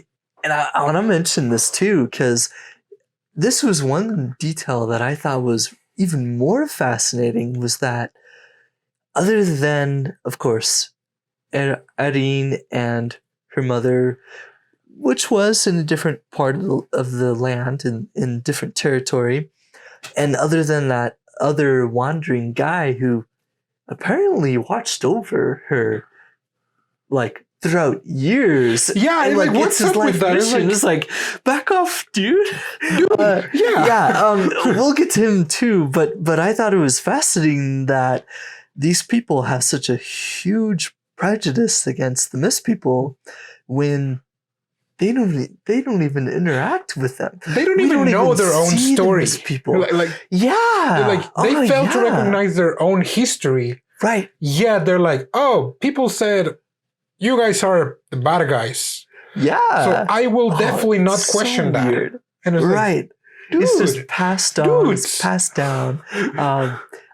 I want to mention this too, because this was one detail that I thought was even more fascinating, was that other than, of course, Erin and her mother, which was in a different part of the land, in different territory, and other than that other wandering guy who apparently watched over her, like throughout years. Yeah, and like what's up with that? It's like, back off, dude. Yeah. We'll get to him too. But I thought it was fascinating that these people have such a huge prejudice against the Mist people when they don't even interact with them. They don't even know their own story. People, like they fail to recognize their own history. Right. Yeah, they're like, oh, people said you guys are the bad guys. Yeah. So I will definitely not question that. Weird. And it's right. Like, it's just passed on. It's passed down.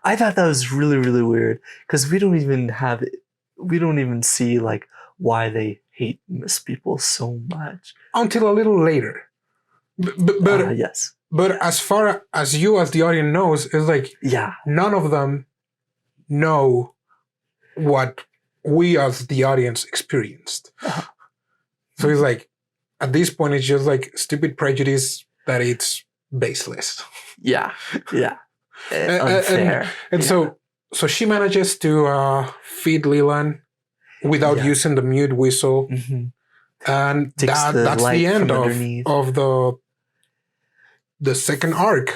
I thought that was really, really weird because we don't even see like why they hate Mist people so much until a little later. But yes. But as far as you as the audience knows, it's like none of them know what we as the audience experienced. So it's like at this point it's just like stupid prejudice that it's baseless. Yeah. Unfair. And so she manages to feed Leland without using the mute whistle. Mm-hmm. And that's the end of the second arc.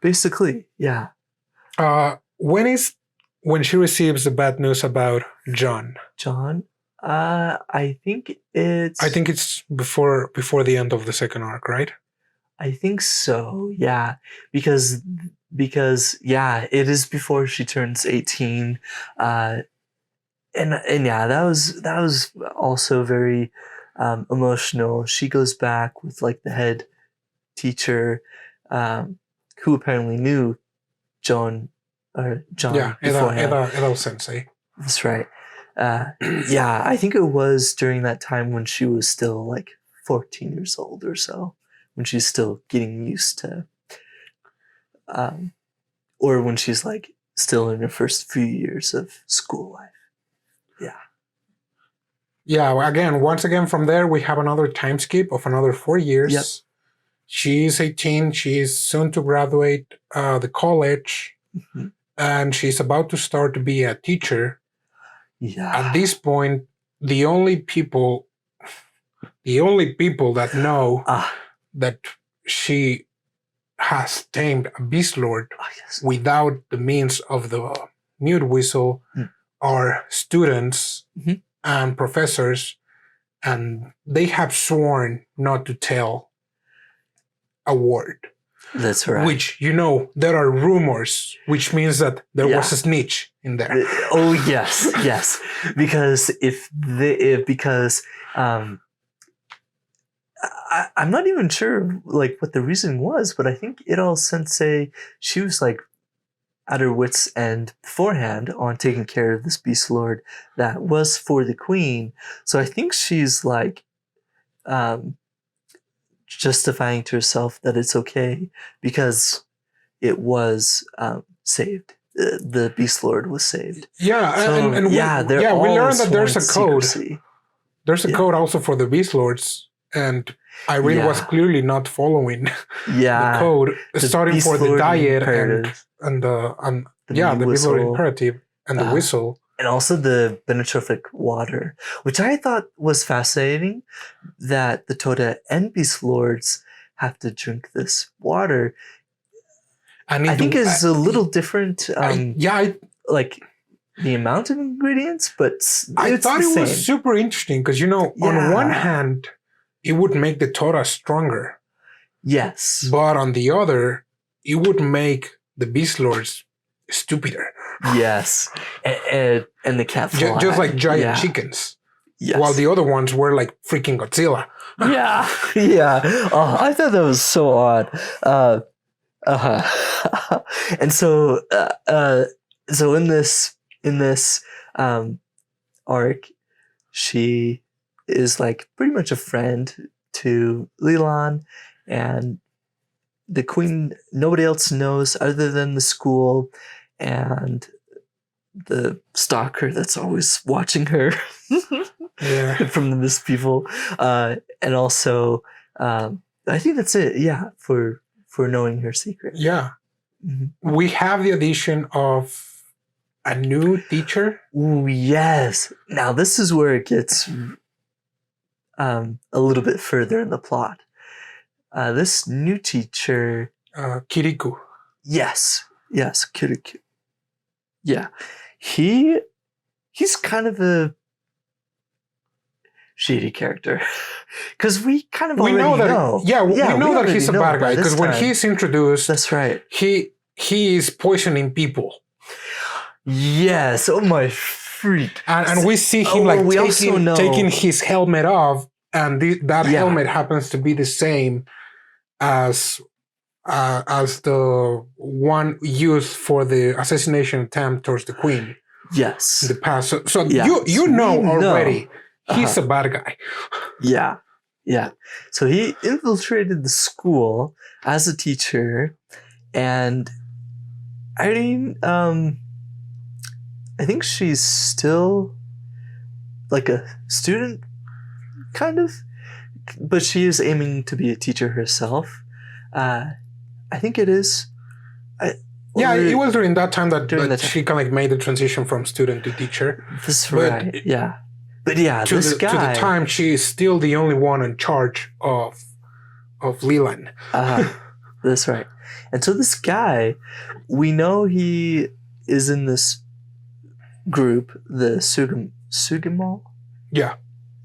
Basically. Yeah. When she receives the bad news about John. I think it's before the end of the second arc, right? I think so. Yeah. Because it is before she turns 18. And that was also very emotional. She goes back with like the head teacher, who apparently knew John beforehand. Edo Sensei. That's right. I think it was during that time when she was still like 14 years old or so, when she's still getting used to, or when she's like still in her first few years of school life. Once again, from there, we have another time skip of another 4 years. Yep. She's 18. She's soon to graduate the college. Mm-hmm. And she's about to start to be a teacher. Yeah. At this point, the only people that know that she has tamed a Beast Lord without the means of the mute whistle are students and professors, and they have sworn not to tell a word. That's right. Which, there are rumors, which means that there was a snitch in there. Oh, yes. Because I'm not even sure like what the reason was, but I think Idol Sensei, she was like at her wits' end beforehand on taking care of this Beast Lord that was for the Queen. So I think she's like justifying to herself that it's okay because it was saved. The Beast Lord was saved. Yeah, so, and we learned that there's a code. Secrecy. There's a code also for the Beast Lords, and Irene was clearly not following the code, starting for the diet and the Beast Lord imperative and the whistle. And also the benetropic water, which I thought was fascinating, that the Toda and Beast Lords have to drink this water. I think it's a little different. Like the amount of ingredients, but I thought it was super interesting because, on one hand, it would make the Toda stronger. Yes. But on the other, it would make the Beast Lords stupider. Yes. And the cat fly. Just like giant chickens. Yes. While the other ones were like freaking Godzilla. Yeah. Oh, I thought that was so odd. And so in this arc, she is like pretty much a friend to Leland, and the Queen, nobody else knows other than the school and the stalker that's always watching her from the Mist people. And also, I think that's it. Yeah. For knowing her secret. Yeah. Mm-hmm. We have the addition of a new teacher. Ooh, yes. Now this is where it gets a little bit further in the plot. This new teacher, Kirikou. yes, Kirikou. Yeah, he's kind of a shady character because we kind of already know. Yeah, we know that he's a bad guy because when he's introduced, that's right. He is poisoning people. Yes. Oh my freak! And we see him taking his helmet off, and that helmet happens to be the same as the one used for the assassination attempt towards the queen. Yes. In the past. So you know already he's a bad guy. Yeah. Yeah. So he infiltrated the school as a teacher, and Irene, I think she's still like a student, kind of, but she is aiming to be a teacher herself. I think it is. It was during that time that she kind of like made the transition from student to teacher. That's right. Yeah. But yeah, to the time she is still the only one in charge of Leland. That's right. And so this guy, we know he is in this group, the Sugimo. Yeah.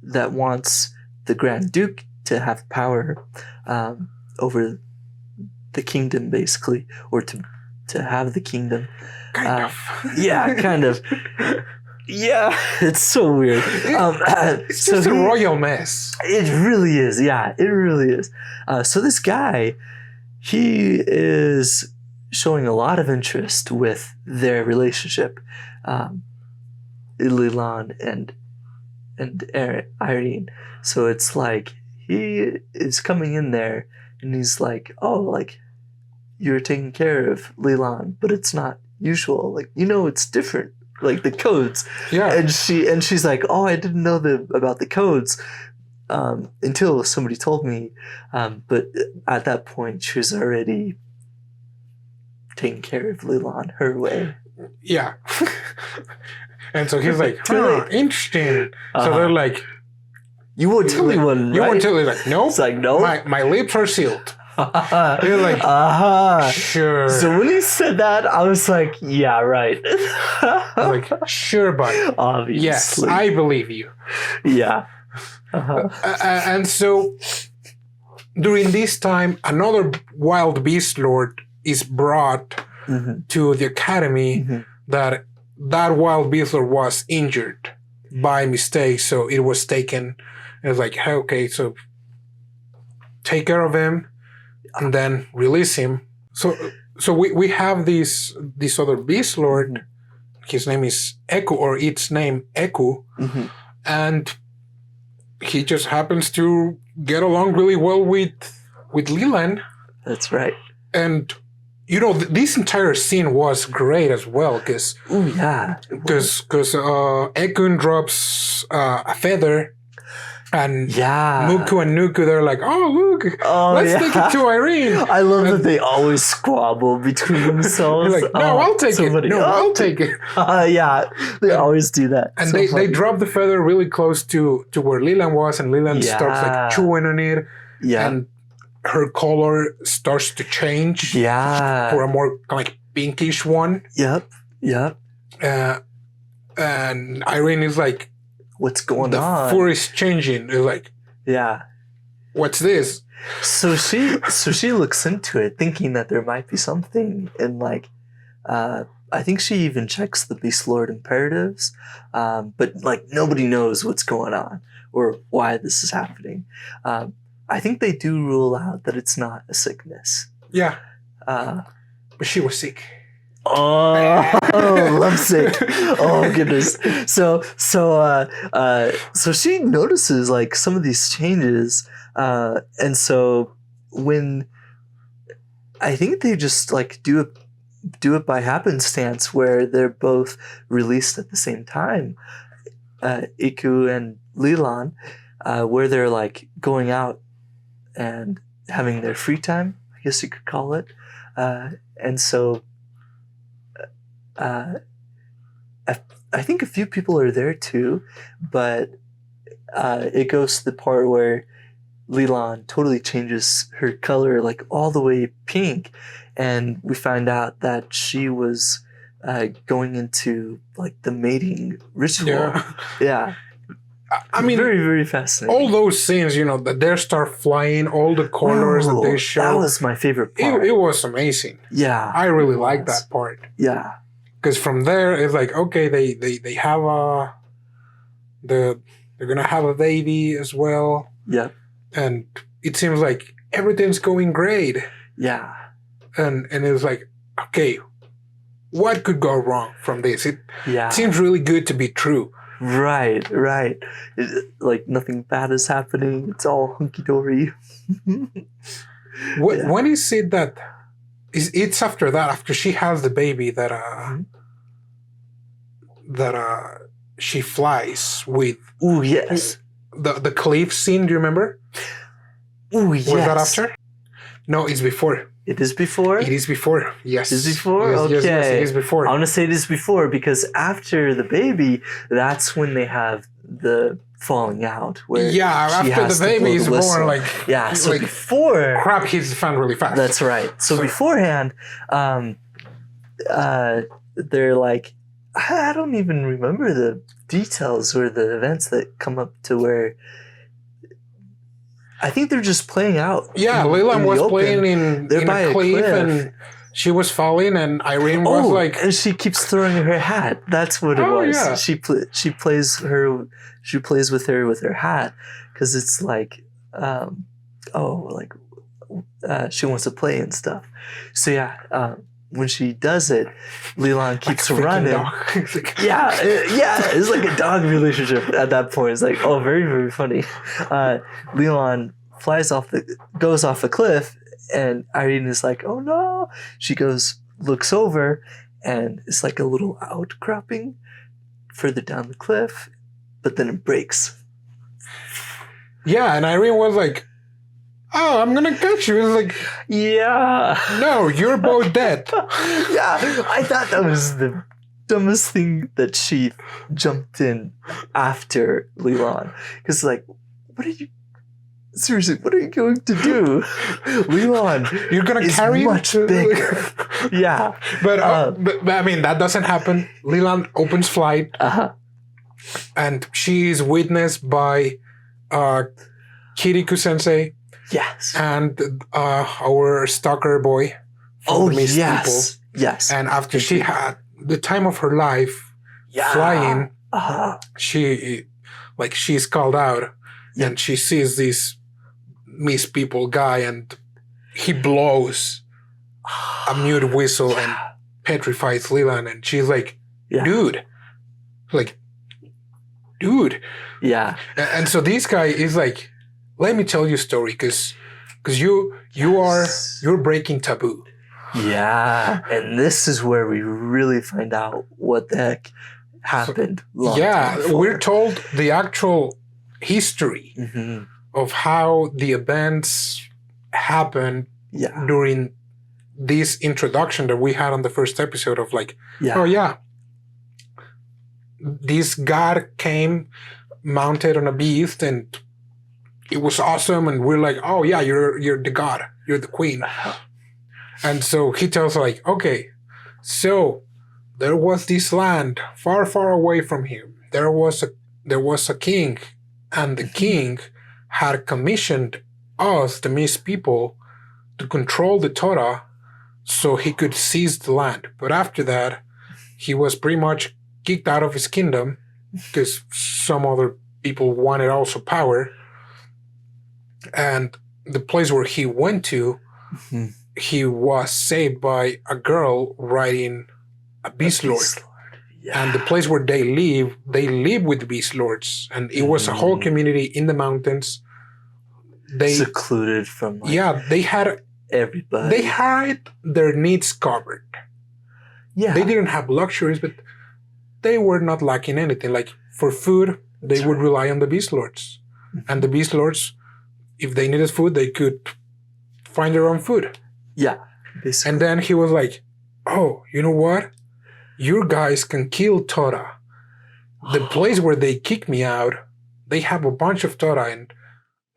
That wants the Grand Duke to have power over the kingdom, basically, or to have the kingdom. Kind of. Yeah, kind of. Yeah, it's so weird. It's just a royal mess. It really is. Yeah, it really is. So this guy, he is showing a lot of interest with their relationship, Leland and Irene. So it's like he is coming in there and he's like, oh, like you're taking care of Leland, but it's not usual. Like, it's different. Like the codes. Yeah. And she's like, oh, I didn't know about the codes until somebody told me. But at that point, she was already taking care of Leland her way. Yeah. And so he's like, interesting. So they're like, you won't tell anyone, You won't tell me. Like, no. It's like, no. My lips are sealed. You're like, sure. So when he said that, I was like, yeah, right. Like, sure, buddy. Obviously. Yes, I believe you. Yeah. And so during this time, another wild beast lord is brought to the academy. That wild beast lord was injured by mistake, so it was taken. It was like, hey, okay, so take care of him and then release him. So we have this other beast lord. His name is Eku, or its name Eku, and he just happens to get along really well with Leland. That's right. And this entire scene was great as well because Ekun drops a feather. And Muku and Nuku, they're like, oh, look, let's take it to Irene. I love that they always squabble between themselves. Like, no, I'll take it. No, I'll take it. Yeah, they always do that. And they drop the feather really close to where Leland was, and Leland starts like chewing on it. Yeah. And her color starts to change. Yeah. For a more like pinkish one. Yep. And Irene is like, what's going on? The fur is changing. It's like, what's this? So she looks into it, thinking that there might be something, and like, I think she even checks the Beast Lord imperatives, but like nobody knows what's going on or why this is happening. I think they do rule out that it's not a sickness. Yeah, but she was sick. Oh, lovesick. Oh goodness. So she notices like some of these changes, and so when I think they just like do it by happenstance where they're both released at the same time, Iku and Leland, where they're like going out and having their free time, I guess you could call it, and so I think a few people are there too, but it goes to the part where Leland totally changes her color, like all the way pink, and we find out that she was going into like the mating ritual. Yeah. I mean, very, very fascinating. All those scenes, that they start flying, all the colors that they show. That was my favorite part. It was amazing. Yeah. I really liked that part. Yeah. Because from there, it's like, okay, they have they're gonna have a baby as well. Yeah. And it seems like everything's going great. Yeah. And it's like, okay, what could go wrong from this? It seems really good to be true. Right. Like nothing bad is happening. It's all hunky-dory. When is it that... It's after that, after she has the baby, that she flies with... Ooh, yes. The cliff scene, do you remember? Ooh, yes. Was that after? No, it's before. It is before? It is before, yes. It is before? Yes, okay. Yes, it is before. I want to say it is before because after the baby, that's when they have the falling out. Where after the baby is born, like... Yeah, so like before... crap hits the fan really fast. That's right. So beforehand, they're like... I don't even remember the details or the events that come up to where... I think they're just playing out. Yeah, Leland was playing in a cliff and she was falling and Erin was like... and she keeps throwing her hat. That's what it was. Yeah. She plays with her hat because it's like, she wants to play and stuff. So yeah, when she does it, Leland keeps running. It's like a dog relationship at that point. It's like, very, very funny. Leland goes off the cliff, and Erin is like, oh no. She looks over, and it's like a little outcropping further down the cliff, but then it breaks. Yeah, and Erin was like, oh, I'm gonna catch you. It's like, yeah. No, you're both dead. Yeah, I thought that was the dumbest thing that she jumped in after Leland. Because, like, what are you going to do? Leland, you're gonna carry much bigger. Yeah. But I mean, that doesn't happen. Leland opens flight. And she is witnessed by Kirikou-sensei. Yes. And our stalker boy from the Mist People. Yes. And after she had the time of her life flying, she's called out and she sees this Mist People guy and he blows a mute whistle and petrifies Leland and she's like, dude. Yeah. And so this guy is like, let me tell you a story, because you're breaking taboo. Yeah, and this is where we really find out what the heck happened. We're told the actual history of how the events happened during this introduction that we had on the first episode of like, this god came mounted on a beast and it was awesome, and we're like, oh yeah, you're the god, you're the queen. And so he tells her like, okay, so there was this land far, far away from here. There was a king, and the king had commissioned us, the Mist People, to control the Torah so he could seize the land. But after that, he was pretty much kicked out of his kingdom because some other people wanted also power. And the place where he went to, he was saved by a girl riding a beast lord. Yeah. And the place where they live with the beast lords. And it was a whole community in the mountains. They secluded from they had everybody. They had their needs covered. Yeah. They didn't have luxuries, but they were not lacking anything. Like for food, they would rely on the beast lords. And the beast lords, if they needed food, they could find their own food. Yeah. Basically. And then he was like, oh, you know what? your guys can kill Tora. The place where they kicked me out, they have a bunch of Tora, and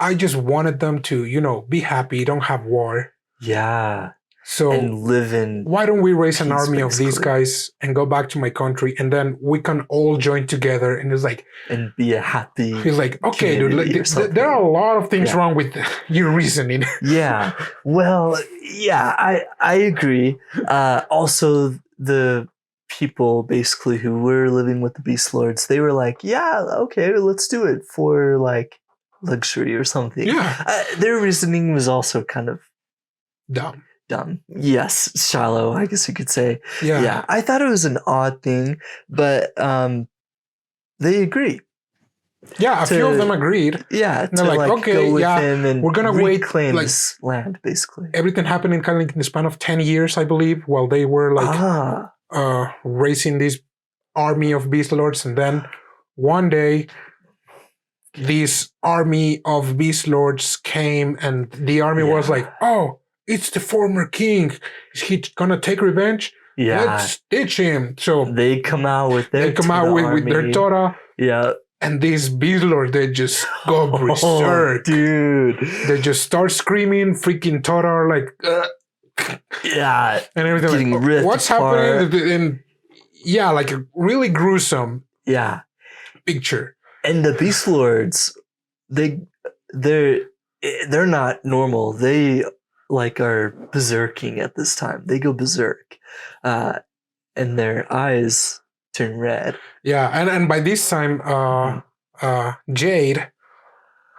I just wanted them to, be happy, don't have war. Yeah. So and live in. Why don't we raise an peace, army of these guys and go back to my country, and then we can all join together? And it's like, and be a happy. He's like, okay, dude, there are a lot of things wrong with your reasoning. Yeah. Well, yeah, I agree. Also, the people basically who were living with the Beast Lords, they were like, yeah, okay, let's do it for like luxury or something. Yeah. Their reasoning was also kind of dumb. Yes, shallow, I guess you could say. Yeah. I thought it was an odd thing, but they agree. Yeah, a few of them agreed. Yeah, and they're like, okay, we're gonna reclaim this land, basically. Everything happening kind of in the span of 10 years, I believe, while they were like raising this army of Beast Lords, and then one day this army of Beast Lords came, and the army was like, oh, it's the former king. Is he gonna take revenge? Yeah. Let's ditch him. So they come out with their with their Tora. Yeah. And these Beast Lords, they just go berserk. Dude. They just start screaming, freaking Tora, like, yeah. And everything like, what's happening? And yeah, like a really gruesome picture. And the Beast Lords, they're not normal. They like are berserking at this time. They go berserk, and their eyes turn red. Yeah, and by this time, Jade,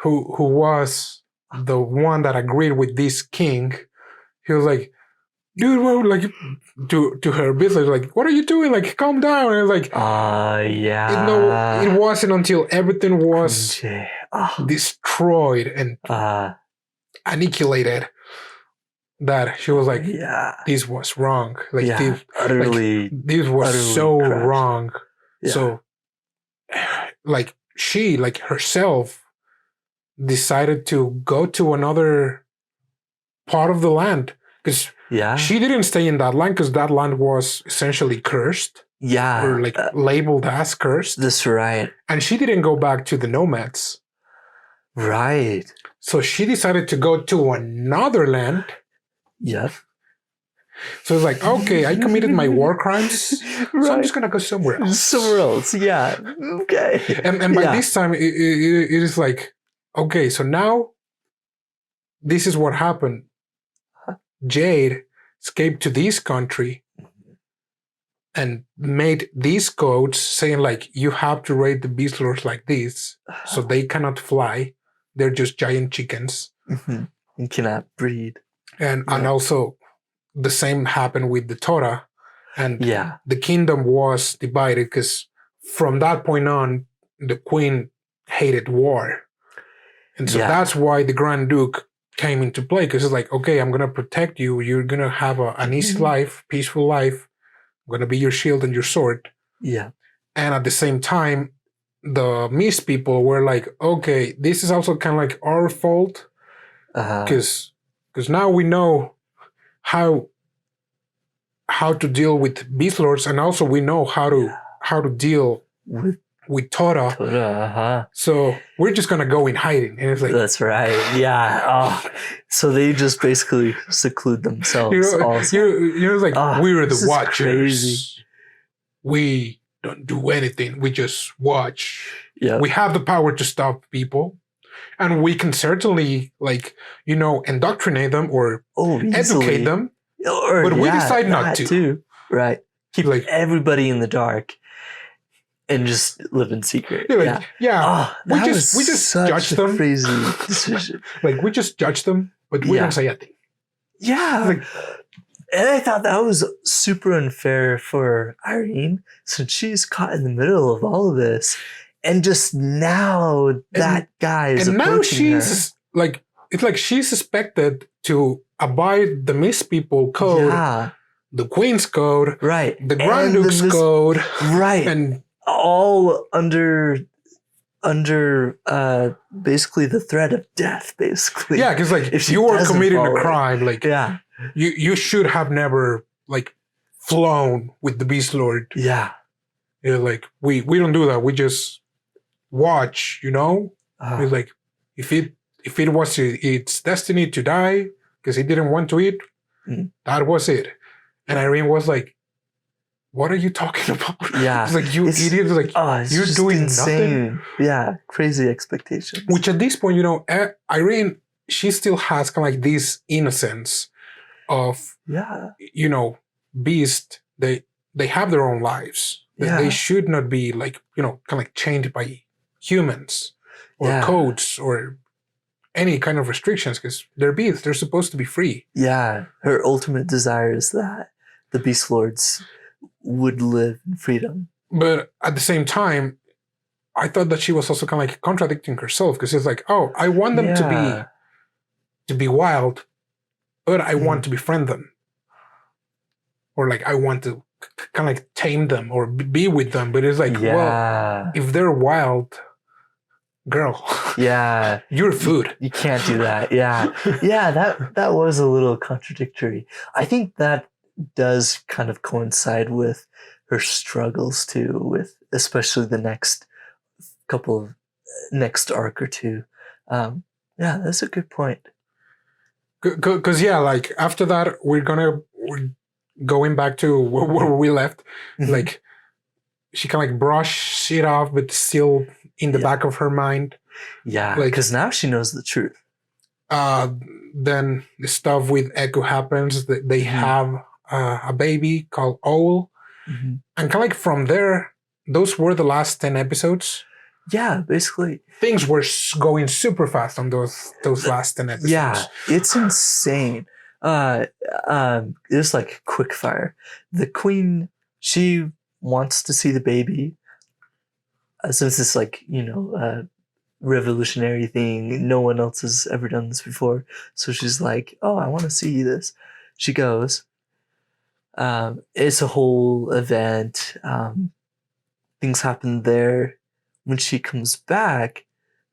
who was the one that agreed with this king, he was like, dude, what, like, to her business, like, what are you doing? Like, calm down. And like, yeah. It wasn't until everything was destroyed and annihilated that she was like, this was wrong. Like, this was so crushed. Wrong. Yeah. So, like, she, like, herself decided to go to another part of the land, because she didn't stay in that land, because that land was essentially cursed. Yeah. Or like labeled as cursed. That's right. And she didn't go back to the nomads. Right. So she decided to go to another land. Yep. So it's like, okay, I committed my war crimes, so I'm just gonna go somewhere else. Somewhere else, yeah. Okay. And by this time, it is like, okay, so now this is what happened. Jade escaped to this country and made these codes saying like, you have to rate the Beast Lords like this, so they cannot fly. They're just giant chickens. Mm-hmm. And cannot breed. And also the same happened with the Tora. And the kingdom was divided, because from that point on, the queen hated war. And so that's why the Grand Duke came into play, because it's like, okay, I'm going to protect you. You're going to have an easy life, peaceful life. I'm going to be your shield and your sword. Yeah. And at the same time, the Mist people were like, okay, this is also kind of like our fault, because now we know how to deal with Beast Lords, and also we know how to deal with Tora. So we're just gonna go in hiding, and it's like, that's right. Yeah. So they just basically seclude themselves. You're like, we're the Watchers. Crazy. We don't do anything. We just watch. Yeah. We have the power to stop people, and we can certainly indoctrinate them or educate them. But we decide not to. Too. Right. Keep everybody in the dark and just live in secret. We just judge them. Crazy decision. We just judge them, but we don't say a thing. Yeah. And I thought that was super unfair for Erin, since she's caught in the middle of all of this. And just now that guy is approaching her. And now she's like, it's like she's suspected to abide the Mist people code, the Queen's code, the Grand Duke's code, and all under basically the threat of death, basically. Yeah, because if you were committing a crime, you should have never flown with the Beast Lord. Yeah. They're like, we don't do that. We just watch, you know? It's like, if it was its destiny to die because it didn't want to eat, that was it. And Erin was like, what are you talking about? Yeah. It's like, you idiot. It's like, you're doing insane. nothing. Yeah. Crazy expectations. Which at this point, you know, Erin, she still has kind of like this innocence of, you know, beast. They have their own lives. They should not be like, you know, kind of like chained by humans or codes or any kind of restrictions because they're beasts. They're supposed to be free. Yeah. Her ultimate desire is that the Beast Lords would live in freedom. But at the same time, I thought that she was also kind of like contradicting herself because it's like, oh, I want them to be wild, but I want to befriend them. Or like, I want to kind of like tame them or be with them. But it's like, well, if they're wild, girl, you're food. You can't do that. Yeah. Yeah, that was a little contradictory. I think that does kind of coincide with her struggles too, with especially the next arc or two. Yeah, that's a good point. Because like after that, we're going back to where we left. Like she kind of like brush it off, but still in the back of her mind. Yeah, because now she knows the truth. Then the stuff with Echo happens. They have a baby called Owl. And kind of like from there, those were the last 10 episodes. Yeah, basically. Things were going super fast on those last 10 episodes. Yeah, it's insane. It's like quick fire. The queen, she wants to see the baby. Since it's like, you know, revolutionary thing. No one else has ever done this before. So she's like, oh, I want to see this. She goes. It's a whole event. Things happen there. When she comes back,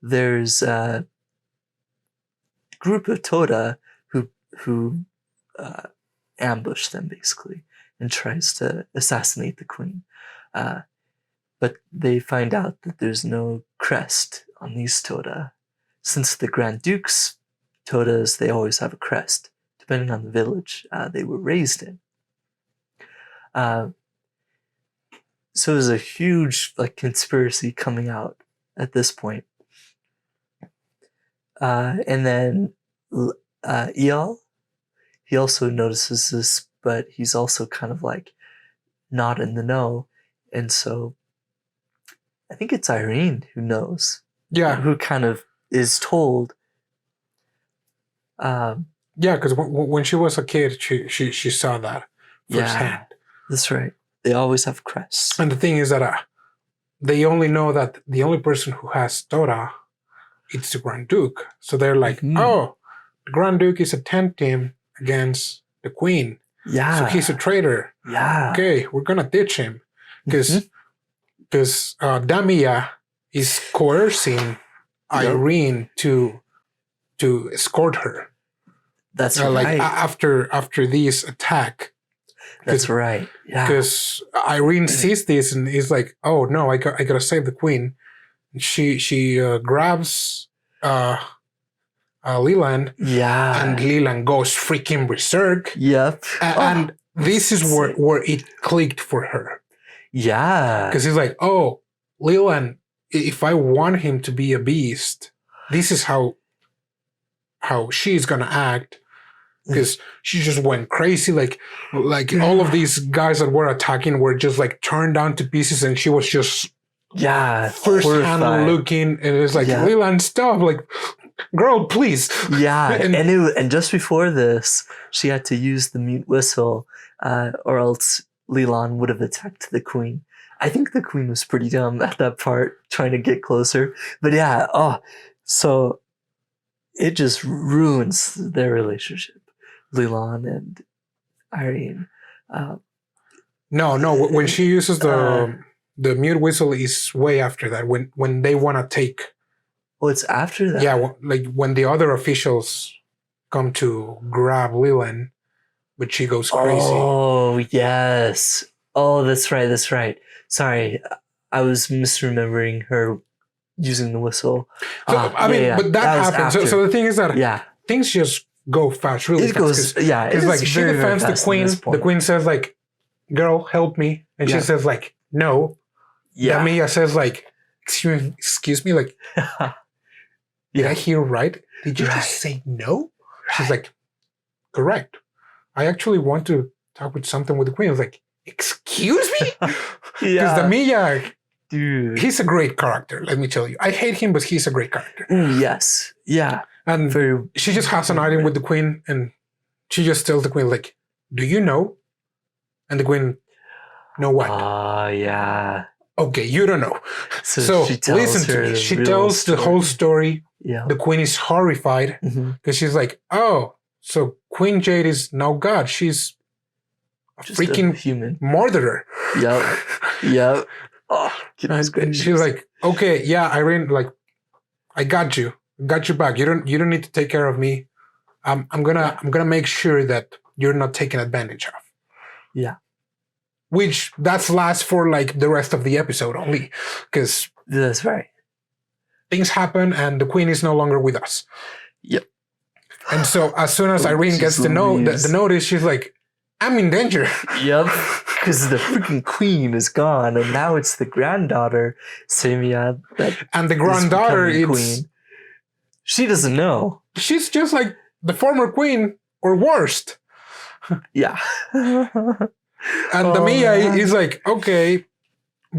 there's a group of Toda who ambush them basically and tries to assassinate the queen. But they find out that there's no crest on these Toda. Since the Grand Duke's Todas, they always have a crest, depending on the village they were raised in. So there's a huge like conspiracy coming out at this point. And then Eyal, he also notices this, but he's also kind of like not in the know. And so I think it's Erin who knows. Yeah. Who kind of is told. Yeah, because when she was a kid, she saw that firsthand. That's right. They always have crests. And the thing is that they only know that the only person who has Toda is the Grand Duke. So they're like, oh, the Grand Duke is attempting against the Queen. Yeah. So he's a traitor. Yeah. Okay, we're going to ditch him. Because Damia is coercing Erin to escort her. That's right. Like after this attack. That's right. Yeah. Because Erin sees this and is like, "Oh no, I gotta save the queen." She grabs Leland. Yeah. And Leland goes freaking berserk. Yep. And this is where it clicked for her. Yeah. Because he's like, "Oh, Leland, if I want him to be a beast, this is how she's gonna act." Because she just went crazy, like all of these guys that were attacking were just like turned down to pieces, and she was just first hand looking, and it's like, Leland, stop, like, girl, please. Yeah, and just before this, she had to use the mute whistle, or else Leland would have attacked the queen. I think the queen was pretty dumb at that part, trying to get closer. But yeah, so it just ruins their relationship. Leland and Erin. No. When she uses the mute whistle is way after that. When they want to take. Oh, it's after that. Yeah, like when the other officials come to grab Leland, but she goes crazy. Oh, yes. Oh, that's right. That's right. Sorry, I was misremembering her using the whistle. So, but that happened. So the thing is that things just go fast, really it fast. Because like she defends the queen. The queen says like, "Girl, help me," and she says like, "No." Yeah. Damiya says like, "Excuse me, like, did I hear right? Did you just say no?" She's like, "Correct. I actually want to talk with the queen." I was like, "Excuse me?" Because Damiya, dude, he's a great character. Let me tell you, I hate him, but he's a great character. Yes, yeah. And she just has an item with the queen, and she just tells the queen like, "Do you know?" And the queen, "Know what?" Yeah. Okay, you don't know. So listen to me. She tells the whole story. Yeah. The queen is horrified because she's like, "Oh, so Queen Jade is now God. She's just freaking human murderer." Yep. Oh, she's like, "Okay, yeah, Irene, like, I got you back. You don't need to take care of me. I'm gonna make sure that you're not taken advantage of." Yeah. Which lasts for like the rest of the episode only, because that's right. Things happen and the queen is no longer with us. Yep. And so as soon as Irene gets the notice, she's like, "I'm in danger." Yep. Because the freaking queen is gone, and now it's the granddaughter, Samia. And the granddaughter is queen. She doesn't know. She's just like the former queen, or worst. Yeah. And Damiya is like, "Okay,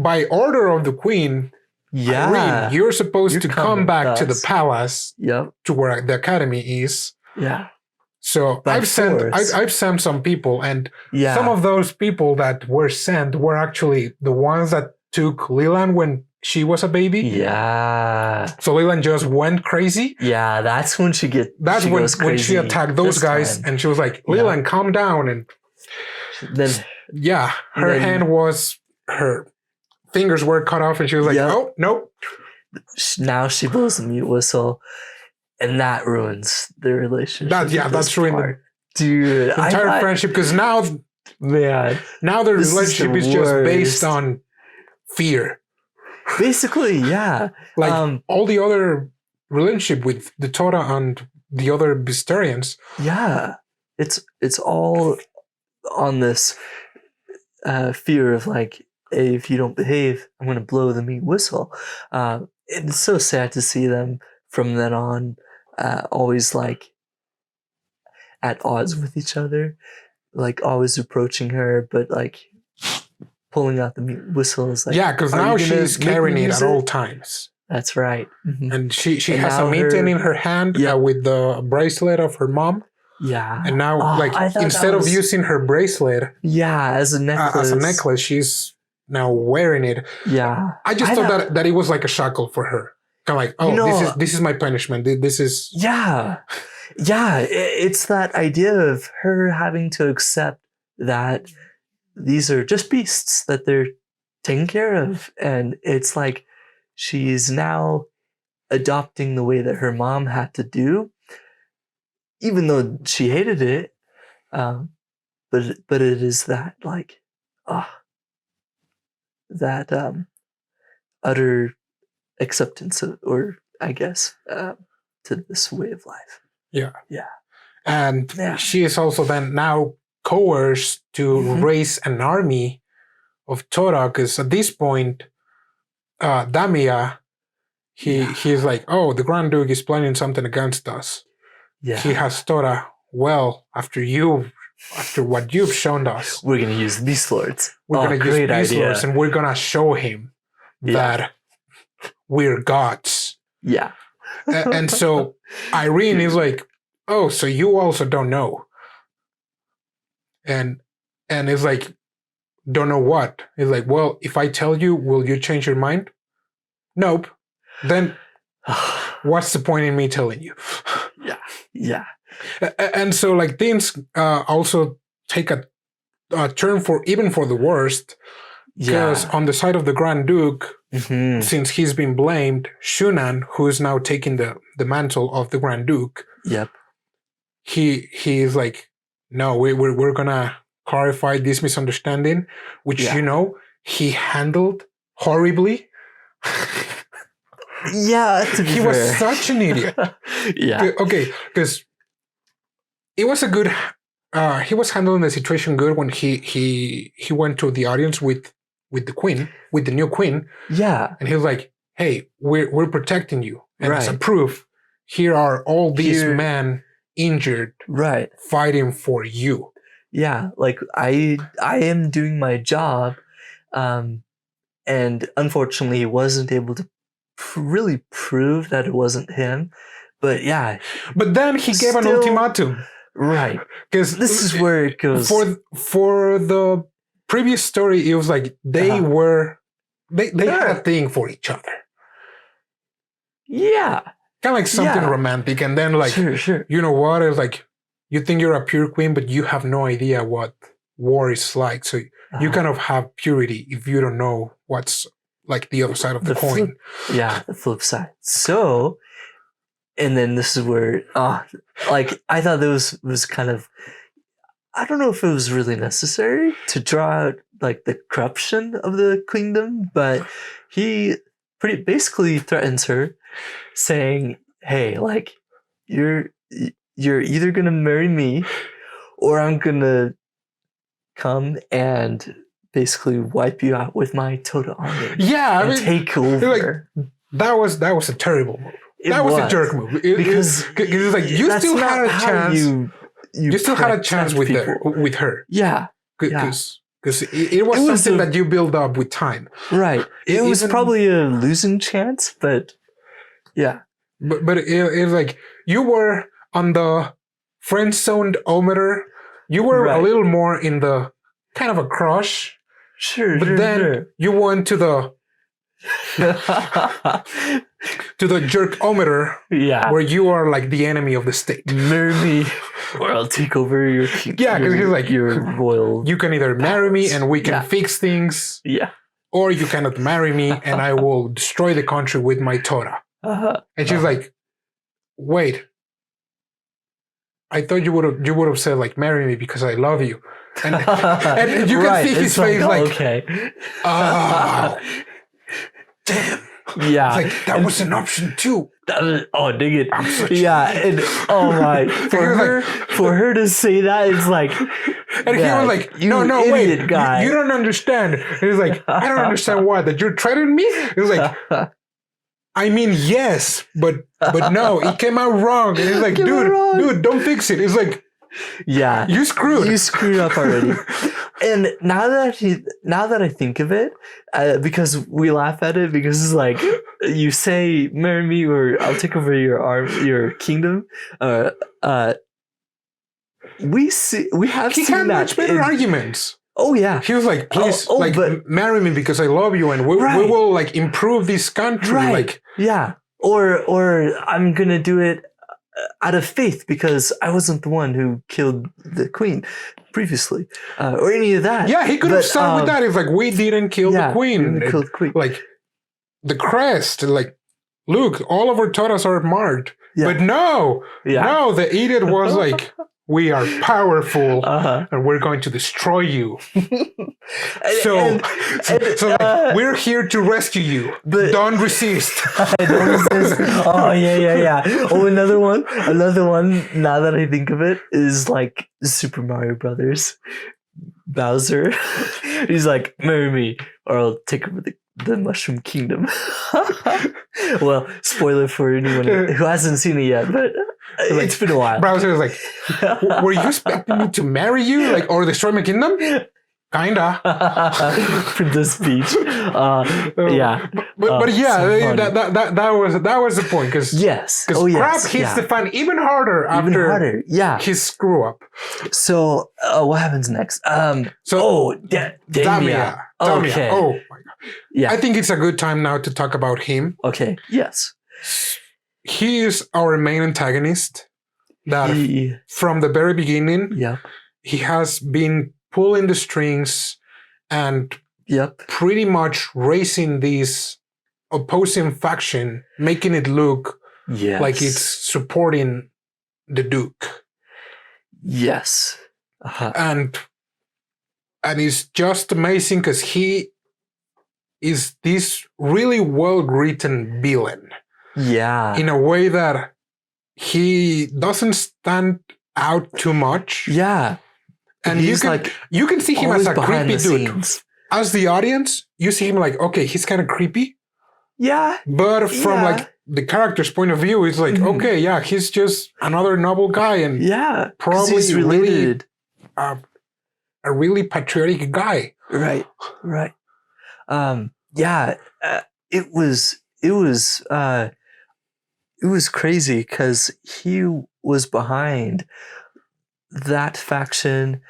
by order of the queen, Irene, you're supposed to come back to the palace, to where the academy is." Yeah. So I've sent some people, and some of those people that were sent were actually the ones that took Leland when she was a baby. Yeah. So Leland just went crazy. Yeah, that's when she when she attacked those guys, and she was like, "Leland, calm down." And then her fingers were cut off, and she was like, "Oh, nope." Now she blows the mute whistle. And that ruins the relationship. That's ruined the entire friendship, because now the relationship is just based on fear. Basically, yeah. Like all the other relationship with the Tora and the other Bisterians. Yeah. It's all on this fear of like, hey, if you don't behave, I'm going to blow the meat whistle. It's so sad to see them from then on always like at odds with each other, like always approaching her, but like pulling out the mute whistle is like, because now she's carrying it at all times. That's right. And she has a mitten in her hand with the bracelet of her mom. Yeah. And now, instead of using her bracelet, as a necklace, she's now wearing it. Yeah. I just thought that it was like a shackle for her. Kind of like, oh, this is my punishment. This is it's that idea of her having to accept that these are just beasts that they're taken care of, and it's like she's now adopting the way that her mom had to do, even though she hated it. But it is that like that utter acceptance or I guess to this way of life. Yeah. And she is also then now coerced to raise an army of Tora, because at this point Damiya he's like, "Oh, the Grand Duke is planning something against us. He has Tora. Well, after what you've shown us, we're gonna use Beast Lords. We're gonna use Beast Lords, and we're gonna show him that we're gods." Yeah. And so Irene is like, "Oh, so you also don't know?" And it's like, "Don't know what?" It's like, "Well, if I tell you, will you change your mind?" "Nope." Then what's the point in me telling you? Yeah. And so like things also take a turn for the worst, because on the side of the Grand Duke, since he's been blamed, Shunan, who is now taking the mantle of the Grand Duke, he is like, no, we're gonna clarify this misunderstanding, which he handled horribly. Yeah, to be he fair. was such an idiot. Yeah. Okay, because it was a good. He was handling the situation good when he went to the audience with the queen, with the new queen. Yeah. And he was like, "Hey, we're protecting you, and as a proof, here are all these men injured, fighting for you." Yeah, like I am doing my job, and unfortunately, he wasn't able to really prove that it wasn't him. But yeah. But then he gave an ultimatum. Right. Because this is where it goes. For the previous story, it was like they had a thing for each other. Yeah. Kind of like something romantic. And then like, sure. You know what? It's like, you think you're a pure queen, but you have no idea what war is like. So you kind of have purity if you don't know what's like the other side of the coin. The flip side. So, and then this is where, like, I thought this was kind of, I don't know if it was really necessary to draw out like the corruption of the kingdom, but he basically threatens her, saying, "Hey, like, you're either gonna marry me, or I'm gonna come and basically wipe you out with my Tota army. Yeah, I mean, take over." Like, that was a terrible move. That was a jerk move. Because it's like you still had a chance. You still had a chance with her. Yeah. Because it was something that you build up with time. Right. It was probably a losing chance, but yeah. But it was like you were on the friend-zoned ometer. You were a little more in the kind of a crush. Sure. But then you went to the to the jerk-ometer, where you are like the enemy of the state. Marry me, or I'll take over your kingdom. Yeah, because he's like, your royal. You can either marry me and we can fix things. Yeah. Or you cannot marry me and I will destroy the country with my Tota. And she's like, wait. I thought you would have said like, marry me because I love you. And you can see his face like, okay. Oh, damn. Yeah. It's like, that was an option too. Dang it. And oh my, for her to say that, it's like, and he was like, no, wait, guy. You don't understand. And he's like, I don't understand why, that you're threatening me? He was like, I mean, yes, but no, it came out wrong. And he's like, dude, don't fix it. It's like, yeah, you screwed up already. And now that I think of it, because we laugh at it, because it's like, you say marry me or I'll take over your kingdom. We have he seen had much better arguments. Oh yeah, he was like, please, marry me because I love you, and we will like improve this country. Right. Like, yeah, or I'm gonna do it out of faith because I wasn't the one who killed the queen previously, or any of that. Yeah, he could have started with that. It's like, we didn't kill the queen. Killed the queen. Like the crest. Like, look, all of our Totas are marked. Yeah. But no, the idiot was like, we are powerful, and we're going to destroy you. So like, we're here to rescue you. But don't resist. Don't resist. Oh yeah. Oh, another one. Now that I think of it, is like Super Mario Brothers. Bowser. He's like, marry me, or I'll take over the Mushroom Kingdom. Well, spoiler for anyone who hasn't seen it yet, but it's been a while. Bowser is like, were you expecting me to marry you, like, or destroy my kingdom? Kinda. Princess Peach. Yeah. But yeah, so that was the point. Because crap hits the fan even harder after his screw up. So what happens next? Damia. Okay. Oh my god. Yeah. I think it's a good time now to talk about him. Okay. Yes. He is our main antagonist. That from the very beginning, he has been pulling the strings and pretty much raising this opposing faction, making it look like it's supporting the Duke. Yes. and it's just amazing because he is this really well-written villain. Yeah. In a way that he doesn't stand out too much. Yeah. And you can see him as a creepy dude. As the audience, you see him like, okay, he's kind of creepy. Yeah. But from like the character's point of view, it's like, okay, yeah, he's just another noble guy and probably he's related. Really a really patriotic guy. Right. It was crazy because he was behind that faction,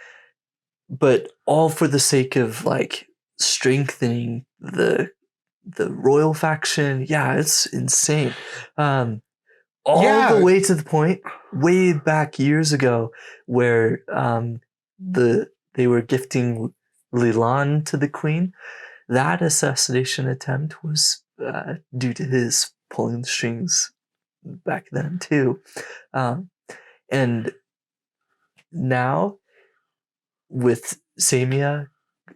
but all for the sake of like strengthening the royal faction. Yeah, it's insane. All the way to the point way back years ago where they were gifting Lilan to the queen. That assassination attempt was due to his pulling the strings back then too. And now with Samia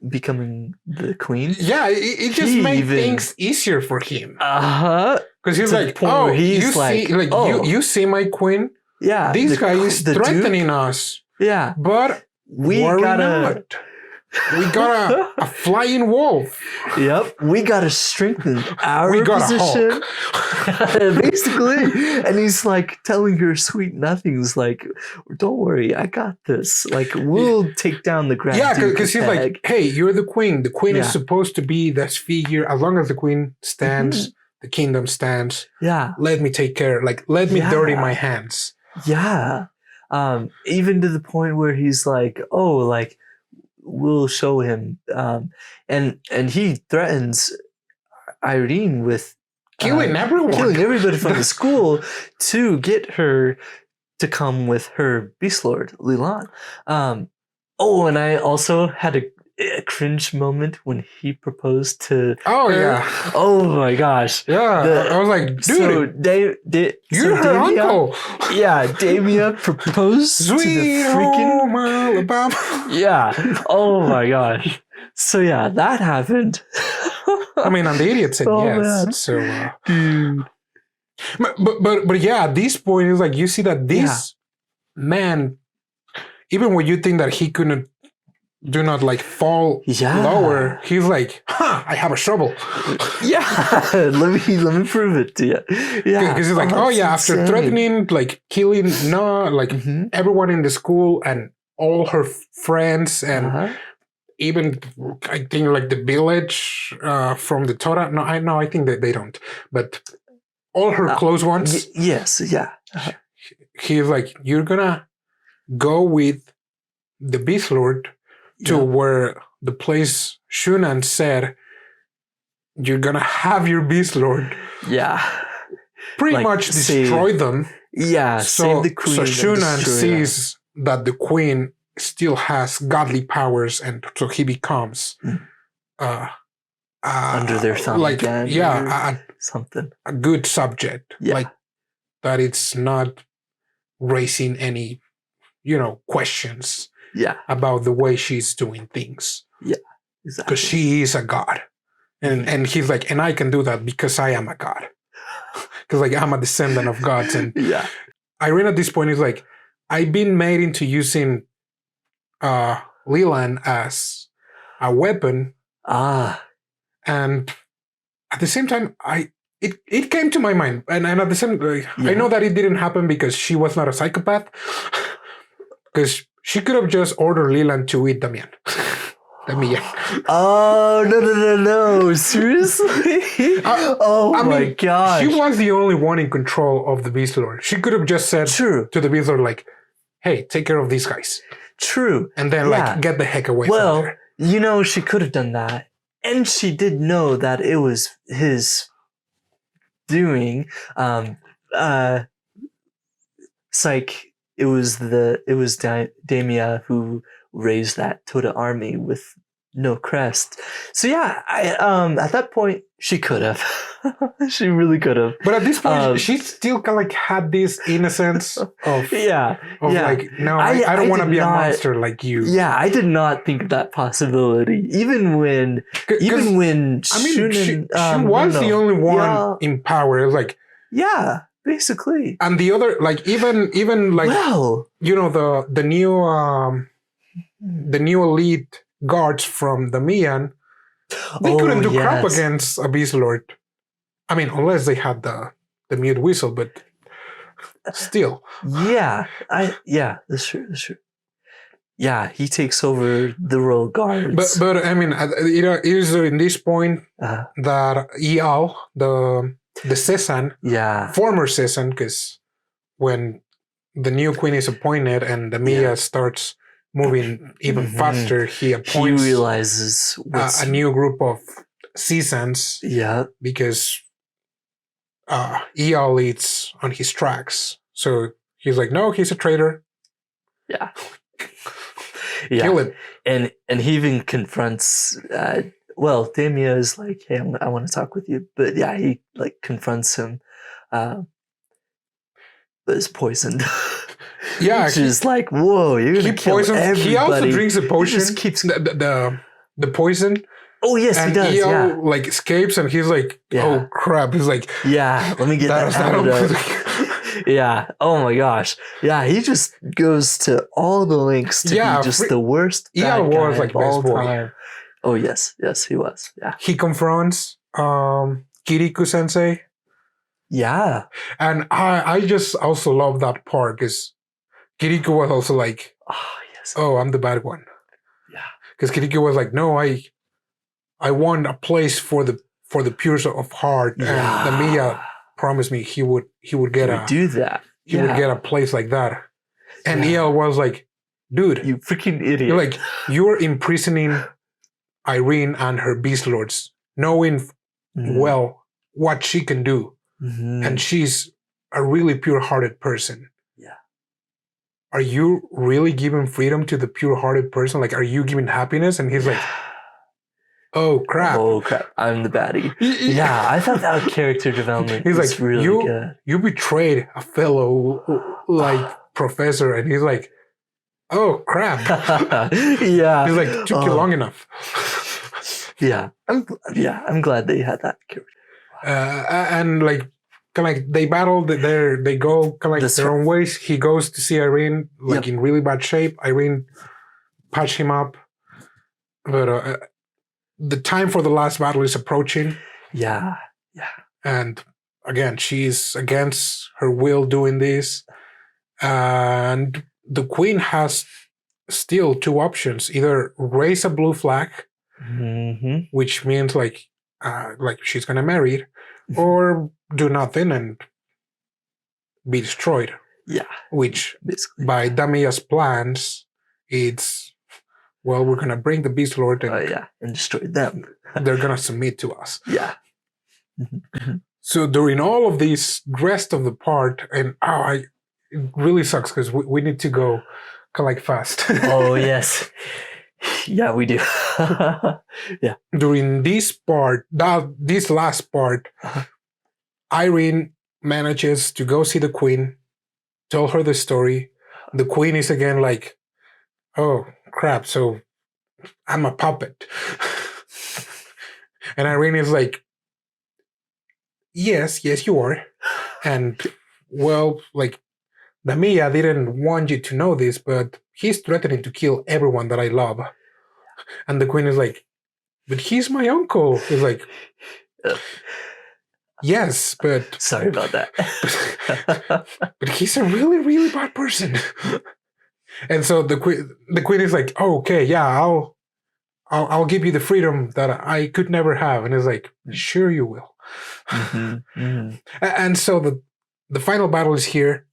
becoming the queen, it just made things easier for him. Because he's like, oh, you see my queen? Yeah, this guy is threatening us. Yeah, but we got a flying wolf. Yep, we gotta strengthen our position. Basically, and he's like telling her sweet nothings, like, "Don't worry, I got this. Like, we'll take down the Grand Duke." Yeah, because he's like, "Hey, you're the queen. The queen is supposed to be this figure. As long as the queen stands, the kingdom stands. Yeah, let me take care. Like, let me dirty my hands." Yeah, even to the point where he's like, "Oh, like." We'll show him, and he threatens Erin with killing everybody from the school to get her to come with her beast lord Lilan. And I also had a cringe moment when he proposed to her. Oh my gosh. Yeah. I was like, dude, you're her uncle. Yeah, Damia proposed to the freaking Alabama. Yeah. Oh my gosh. So yeah, that happened. I mean, and the idiot said yes. Man. So dude. But yeah, at this point it's like you see that this man, even when you think that he couldn't do not like fall lower, he's like, I have a shovel. Let me prove it to you. Yeah, because he's like, after threatening, like killing everyone in the school and all her friends and even I think like the village from the Torah. I think that they don't, but all her close ones. Yes, He's like, you're gonna go with the Beast Lord to where the place Shunan said you're gonna have your Beast Lord. Yeah. Pretty much destroy them. Yeah, save the queen. So Shunan sees that the queen still has godly powers, and so he becomes under their thumb again. Something. A good subject. Yeah. Like that it's not raising any, questions. Yeah. About the way she's doing things. Yeah, exactly. Because she is a god. And he's like, and I can do that because I am a god. Because like I'm a descendant of gods. And Irene at this point is like, I've been made into using Lilan as a weapon. And at the same time, it came to my mind. And at the same time, I know that it didn't happen because she was not a psychopath. Because she could have just ordered Lilan to eat Damian. Oh, no. Seriously? My gosh. She was the only one in control of the Beast Lord. She could have just said to the Beast Lord, like, hey, take care of these guys. True. And then, get the heck away from her. Well, she could have done that. And she did know that it was his doing. It's like... It was Damia who raised that Toda army with no crest. So yeah, at that point she could have. She really could have. But at this point, she still kind of like had this innocence of like, no, I don't want to be a monster like you. Yeah, I did not think of that possibility. Even when Shunin, she was the only one in power. It was like, yeah, basically. And the other, like, even like, the new elite guards from the Mian, they couldn't do crap against a Beast Lord. I mean, unless they had the mute whistle, but still. Yeah, that's true. Yeah, he takes over the royal guards. But I mean, it is in this point that Ial, the Sesan, former Sesan, because when the new queen is appointed and the Mia starts moving even faster, he realizes a new group of Seasons. Yeah, because Ial leads on his tracks, so he's like, no, he's a traitor. Yeah. Kill him. And he even confronts. Damia is like, hey, I want to talk with you, but yeah, he like confronts him. But is poisoned. Yeah, which is like, whoa, you're gonna kill everybody. He also drinks the potion. He just keeps the poison. Oh yes, and he does. Ial like escapes, and he's like, oh crap. He's like, let me get that out. Yeah. Oh my gosh. Yeah. He just goes to all the lengths to be just the worst. Ial was like best boy. Time. Oh yes, he was. Yeah. He confronts Kirikou Sensei. Yeah. And I just also love that part because Kirikou was also like, oh, I'm the bad one. Yeah. Because Kirikou was like, no, I want a place for the pure of heart, and the Mia promised me he would do that. He would get a place like that. And Ial was like, dude, you freaking idiot! You're like, you're imprisoning Irene and her beast lords, knowing well what she can do, and she's a really pure-hearted person. Yeah. Are you really giving freedom to the pure-hearted person? Like, are you giving happiness? And he's like, oh crap! I'm the baddie. Yeah, I thought that character development was like, really good. You betrayed a fellow professor, and he's like, oh crap! Yeah, he's like, took you long enough. I'm glad they had that character. And like, kind of like they battle. They go kind of like their own ways. He goes to see Irene, like in really bad shape. Irene patched him up, but. The time for the last battle is approaching. Yeah. And again, she's against her will doing this. And the queen has still two options. Either raise a blue flag, which means like she's going to marry it, or do nothing and be destroyed. Yeah. Which, by Damia's plans, it's... well, we're going to bring the Beast Lord and destroy them. They're going to submit to us. Yeah. So during all of this rest of the part, and it really sucks because we need to go kind of like fast. Oh, yes. Yeah, we do. Yeah. During this part, this last part, Irene manages to go see the queen, tell her the story. The queen is again like, oh, crap, so I'm a puppet. And Irene is like, yes, you are. And, well, like, Damiya didn't want you to know this, but he's threatening to kill everyone that I love. And the queen is like, but he's my uncle. He's like, yes, but... sorry about that. But he's a really, really bad person. And so the queen is like, oh, okay, yeah, I'll give you the freedom that I could never have. And it's like, sure you will. And so the final battle is here.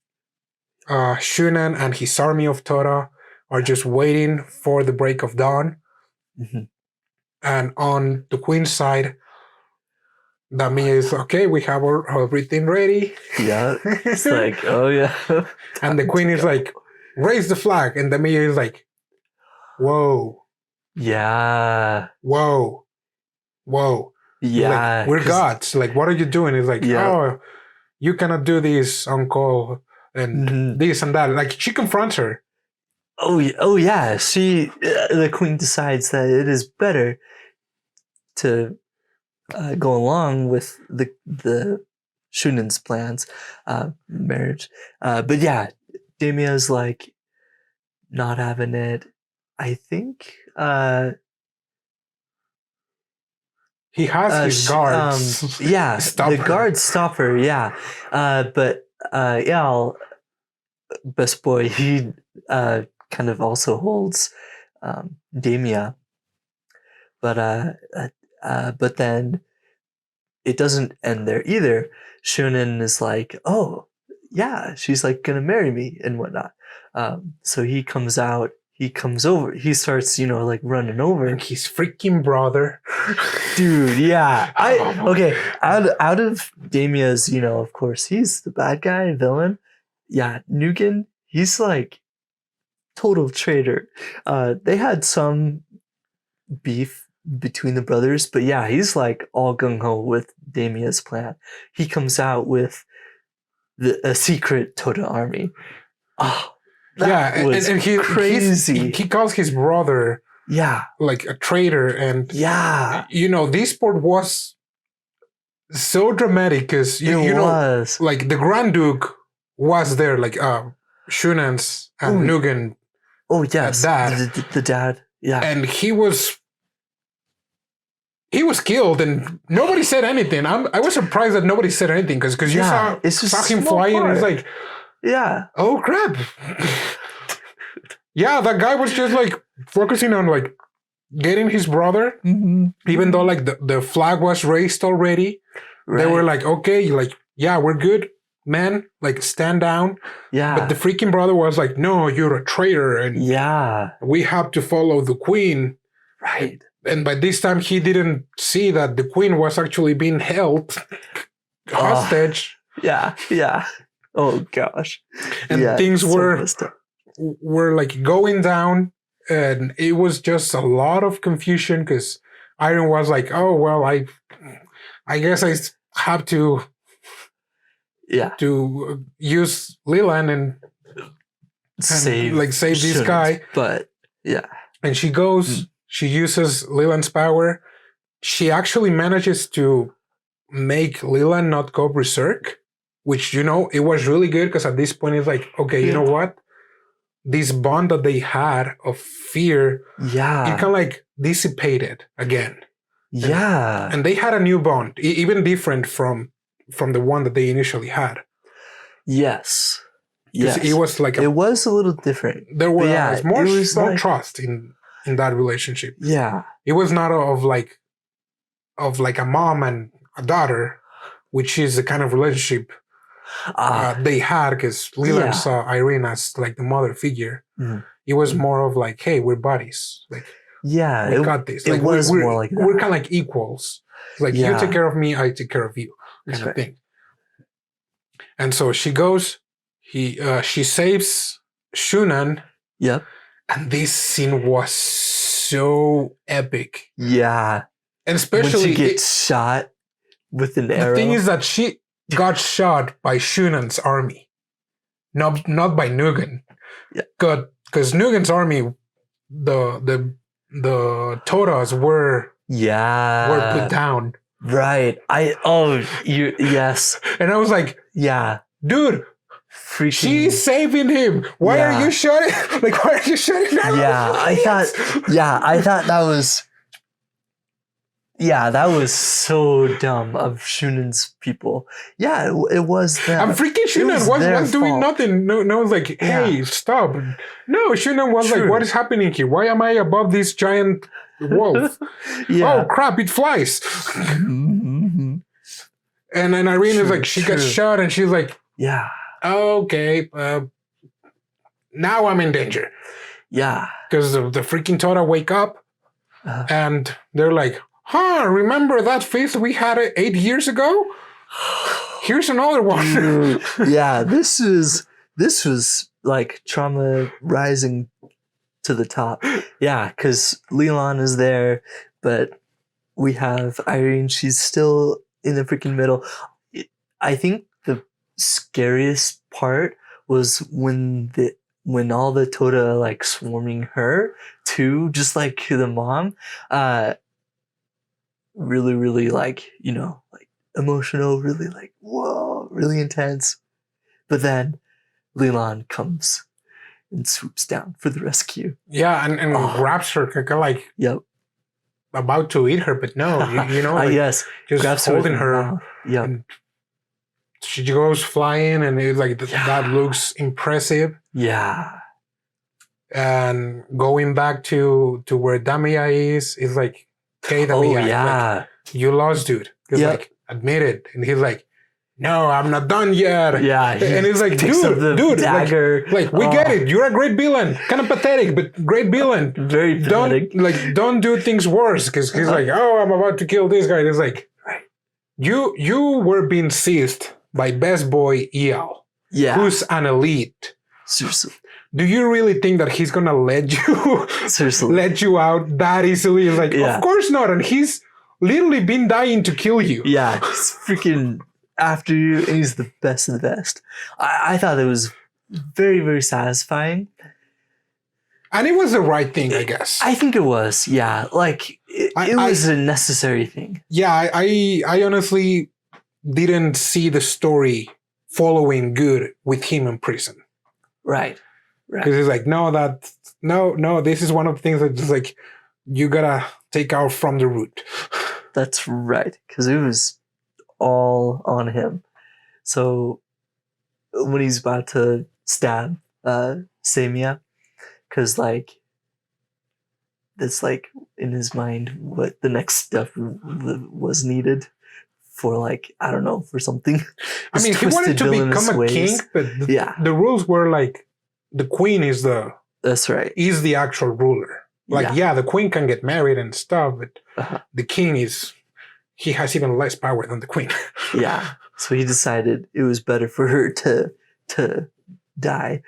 Shunan and his army of Tora are just waiting for the break of dawn. And on the queen's side, Damiya is, okay, we have everything ready. Yeah, it's like, oh yeah. And the queen is like, raise the flag. And Damiya is like, whoa. Yeah. Whoa. Yeah, like, we're gods. Like, what are you doing? It's like, oh, you cannot do this on call and this and that. Like, she confronts her. Oh yeah. She, the queen, decides that it is better to go along with the Shunan's plans, marriage. But yeah, Damia's like not having it. I think he has his guards. Yeah, the guards stop her. Yeah, but best boy, he kind of also holds Damia, but then it doesn't end there either. Shunan is like, oh yeah, she's like gonna marry me and whatnot. So he comes out, he comes over, he starts, like running over. And his freaking brother. Dude, yeah. Okay, out of Damia's, of course, he's the bad guy, villain. Yeah, Nugan, he's like total traitor. They had some beef between the brothers, but yeah, he's like all gung-ho with Damia's plan. He comes out with a secret Tota army. Oh, that was crazy. He calls his brother like a traitor, and this part was so dramatic because you know, like the Grand Duke was there, like Shunan's and Nugan. Oh yes, the dad. Yeah, and he was killed, and nobody said anything. I was surprised that nobody said anything because you saw him flying, and it's like, oh crap. Yeah, that guy was just like focusing on like getting his brother, even though like the flag was raised already. Right. They were like, okay, like, yeah, we're good, man. Like, stand down. Yeah. But the freaking brother was like, no, you're a traitor, and we have to follow the queen. Right. And by this time, he didn't see that the queen was actually being held hostage. Yeah. Oh gosh. And things were like going down, and it was just a lot of confusion because Erin was like, oh well, I guess I have to use Leland and save this guy. But and she goes, she uses Leland's power. She actually manages to make Leland not go berserk, which, it was really good because at this point it's like, okay, you know what? This bond that they had of fear, it kind of like dissipated again. Yeah. And they had a new bond, even different from the one that they initially had. Yes. It was like it was a little different. There was more trust in that relationship. Yeah. It was not of like a mom and a daughter, which is the kind of relationship they had because Leland saw Irene as like the mother figure. It was more of like, hey, we're buddies. Like, we got this. Like, was more like that. We're kind of like equals. Like, you take care of me, I take care of you, kind of thing. And so she goes. She saves Shunan. Yep. And this scene was so epic. Yeah. And especially when she gets shot with an arrow. The thing is that she got shot by Shunan's army, not by Nugan. Yeah. Because Nugan's army, the Totas were put down. Right. Yes. And I was like, dude. She's saving him. Why are you shooting? Like, why are you shooting? I thought that was. Yeah, that was so dumb of Shunan's people. Yeah, it was that. I'm freaking Shunan was doing nothing. No, I was like, hey, stop. No, Shunan was like, what is happening here? Why am I above this giant wolf? Oh crap! It flies. And then Irene is like, she gets shot, and she's like, okay, now I'm in danger. Yeah. Because the freaking Tota wake up and they're like, remember that feast we had 8 years ago? Here's another one. Yeah, this was like trauma rising to the top. Yeah, because Leland is there, but we have Irene. She's still in the freaking middle. I think the scariest part was when all the Toda like swarming her too, just like the mom. Really, really like, like emotional, really like, whoa, really intense. But then Leland comes and swoops down for the rescue. Yeah, and grabs her, like Yep. about to eat her, but no, like, yes, just grabs holding her. Yep. And she goes flying, and it's like that looks impressive. Yeah. And going back to where Damiya is like, okay, Damiya, like, you lost, dude. He's like, admit it. And he's like, no, I'm not done yet. Yeah. And he's like, dude, dagger. Like we get it. You're a great villain. Kind of pathetic, but great villain. Very pathetic. Don't do things worse. Because he's like, oh, I'm about to kill this guy. And it's like, you were being seized by best boy EL. Yeah. Who's an elite. Seriously. Do you really think that he's gonna let you out that easily? It's like, of course not. And he's literally been dying to kill you. Yeah, he's freaking after you, and he's the best of the best. I thought it was very, very satisfying. And it was the right thing, I guess. I think it was, yeah. Like, it was a necessary thing. Yeah, I honestly didn't see the story following good with him in prison. Right. Because it's like, no, this is one of the things that just like, you gotta take out from the root. That's right. Because it was all on him. So when he's about to stab Samia, because like, that's like in his mind what the next step was needed for, like, I don't know, for something. I mean, he wanted to become a king, but the rules were like, the queen is that's right. Is the actual ruler. Like, the queen can get married and stuff, but the king he has even less power than the queen. Yeah. So he decided it was better for her to die.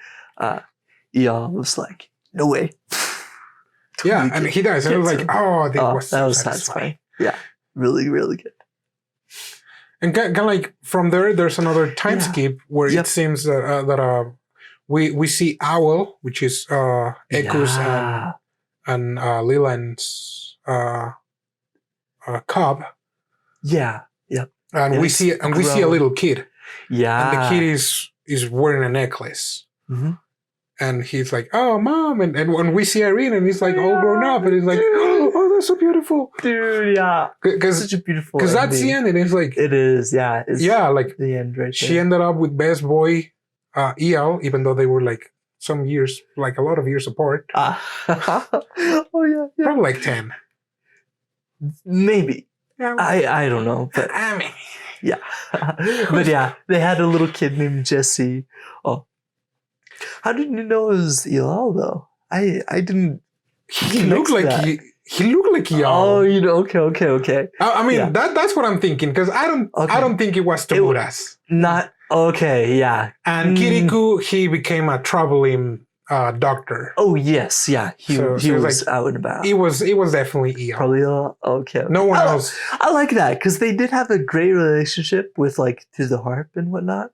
Eon was like, no way. Yeah, and he dies. And I was like, that was satisfying. Yeah. Really, really good. And kind of like from there's another time skip where it seems that we see Owl, which is Eku's and Leland's cub. Yeah. Yep. And we see a little kid. Yeah. And the kid is wearing a necklace. Mm-hmm. And he's like, oh, mom. And when we see Erin, and he's like all grown up, and he's like, oh, that's so beautiful. Dude, yeah. Such a beautiful Because that's the end. And it's like, it is, yeah. It's like the end right there. She ended up with best boy EL, even though they were like some years, like a lot of years apart. Oh, yeah. Probably like 10. Maybe. Yeah. I don't know. But I mean. Yeah. But yeah, they had a little kid named Jesse. Oh. How did you know it was EL though? I didn't. He looked like EL. Oh, okay. I mean, that's what I'm thinking, because I don't think it was Tomura's. Not okay, yeah. And Kirikou, he became a traveling doctor. Oh yes, yeah. He was like, out and about. It was definitely EL. Probably okay. No one else. I like that because they did have a great relationship with like To the Harp and whatnot.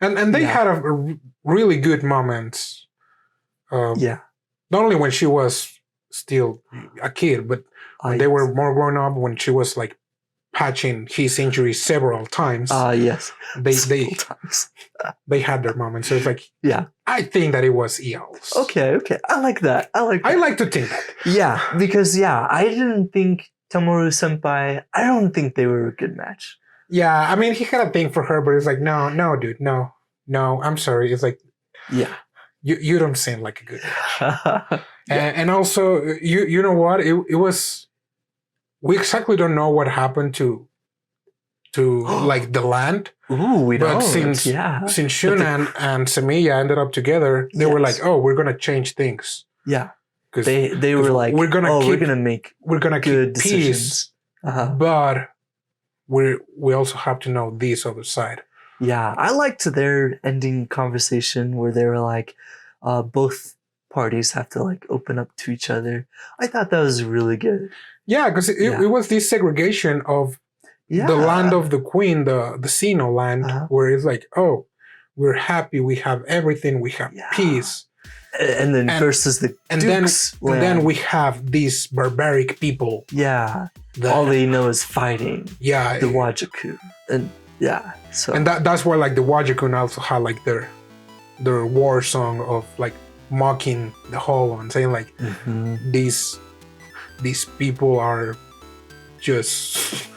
And they had a really good moments. Not only when she was still a kid, but when they were more grown up, when she was like patching his injuries several times. Yes. They had their moments. So it's like, I think that it was EL's. Okay. I like that. I like to think that. Yeah, because I didn't think Tomoru Senpai, I don't think they were a good match. Yeah, I mean, he had a thing for her, but it's like, no, dude, no, I'm sorry. It's like, you don't seem like a good match. And also, you know what? It was, we exactly don't know what happened to like the land. Ooh, we don't. But since Shun and Semiya ended up together, they were like, oh, we're gonna change things. Yeah, because they were like, we're gonna make keep decisions. Peace, but we also have to know this other side. Yeah, I liked their ending conversation where they were like, both parties have to like open up to each other. I thought that was really good. Yeah, because it was this segregation of the land of the queen, the Sino land, where it's like, oh, we're happy, we have everything, we have peace. And then versus the Duke's land. And then we have these barbaric people. Yeah. All they know is fighting. Yeah. The Wajaku. And so. And that's why like the Wajaku also had like their war song of like mocking the whole one, saying like these people are just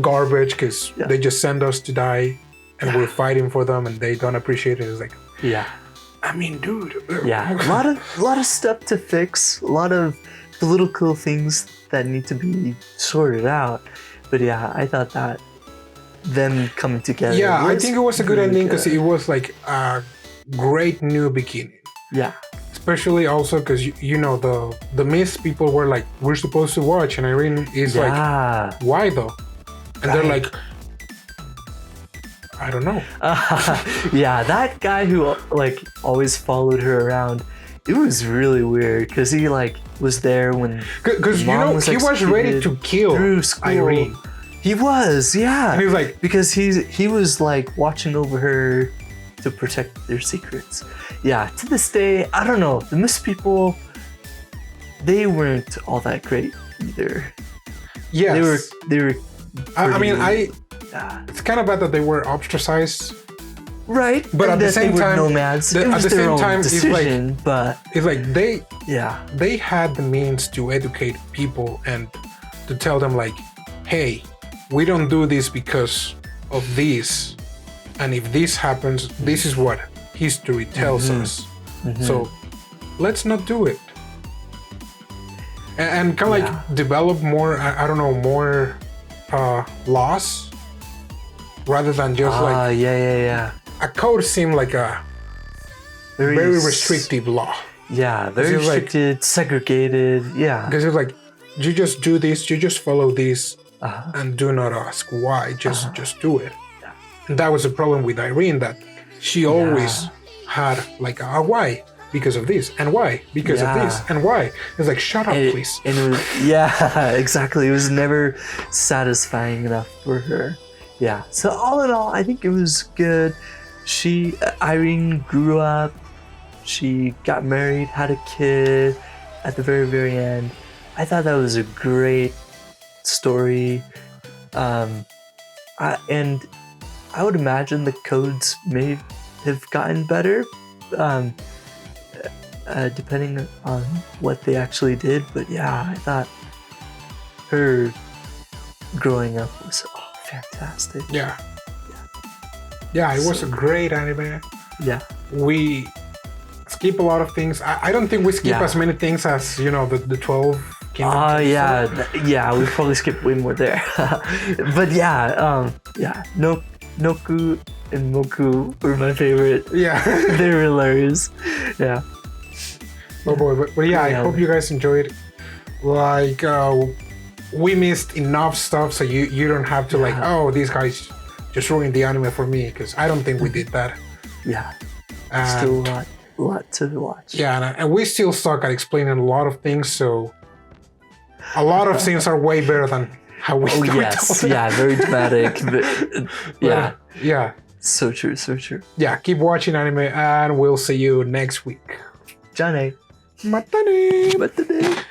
garbage because they just send us to die and we're fighting for them and they don't appreciate it. It's like, I mean, dude. Yeah, a lot of stuff to fix, a lot of political things that need to be sorted out. But yeah, I thought that them coming together. Yeah, I think it was a good ending because it was like a great new beginning. Yeah. Especially also because you know the Mist people were like, we're supposed to watch, and Erin is like, why though? And they're like, I don't know. Yeah, that guy who like always followed her around, it was really weird because he like was there when because you know he was ready to kill Erin. He was, yeah. And he was like, because he was like watching over her to protect their secrets. Yeah, to this day, I don't know. The Mist people, they weren't all that great either. Yes. They were. I mean, it's kind of bad that they were ostracized. Right. But at the same time, nomads. At the same time, decision, it's like they had the means to educate people and to tell them like, hey, we don't do this because of this, and if this happens, this is what history tells us. So let's not do it. And kind of like develop more, I don't know, more laws rather than just a code seemed like a very restrictive law. Yeah, very restricted, segregated. Yeah, because it's like you just do this, you just follow this, and do not ask why. Just do it. Yeah. And that was the problem with Erin, that she always had like a why because of this, and why because of this, and why. It's like, shut up, please. And it was, exactly. It was never satisfying enough for her. Yeah. So all in all, I think it was good. Erin grew up. She got married, had a kid at the very, very end. I thought that was a great story. And I would imagine the codes may have gotten better, depending on what they actually did. But yeah, I thought her growing up was fantastic. Yeah, it was a great anime. Yeah. We skip a lot of things. I don't think we skip as many things as, you know, the 12 kingdoms. We probably skipped way more there. But Noku and Moku were my favorite. Yeah. They were hilarious. Yeah. Oh boy, but I hope you guys enjoyed. Like, we missed enough stuff so you don't have to like, oh, these guys just ruined the anime for me, because I don't think we did that. Yeah. Still a lot to watch. Yeah, and we still suck at explaining a lot of things, so a lot of things are way better than how we very dramatic. But, yeah. So true. Yeah, keep watching anime, and we'll see you next week. Jane. Matane. Matane.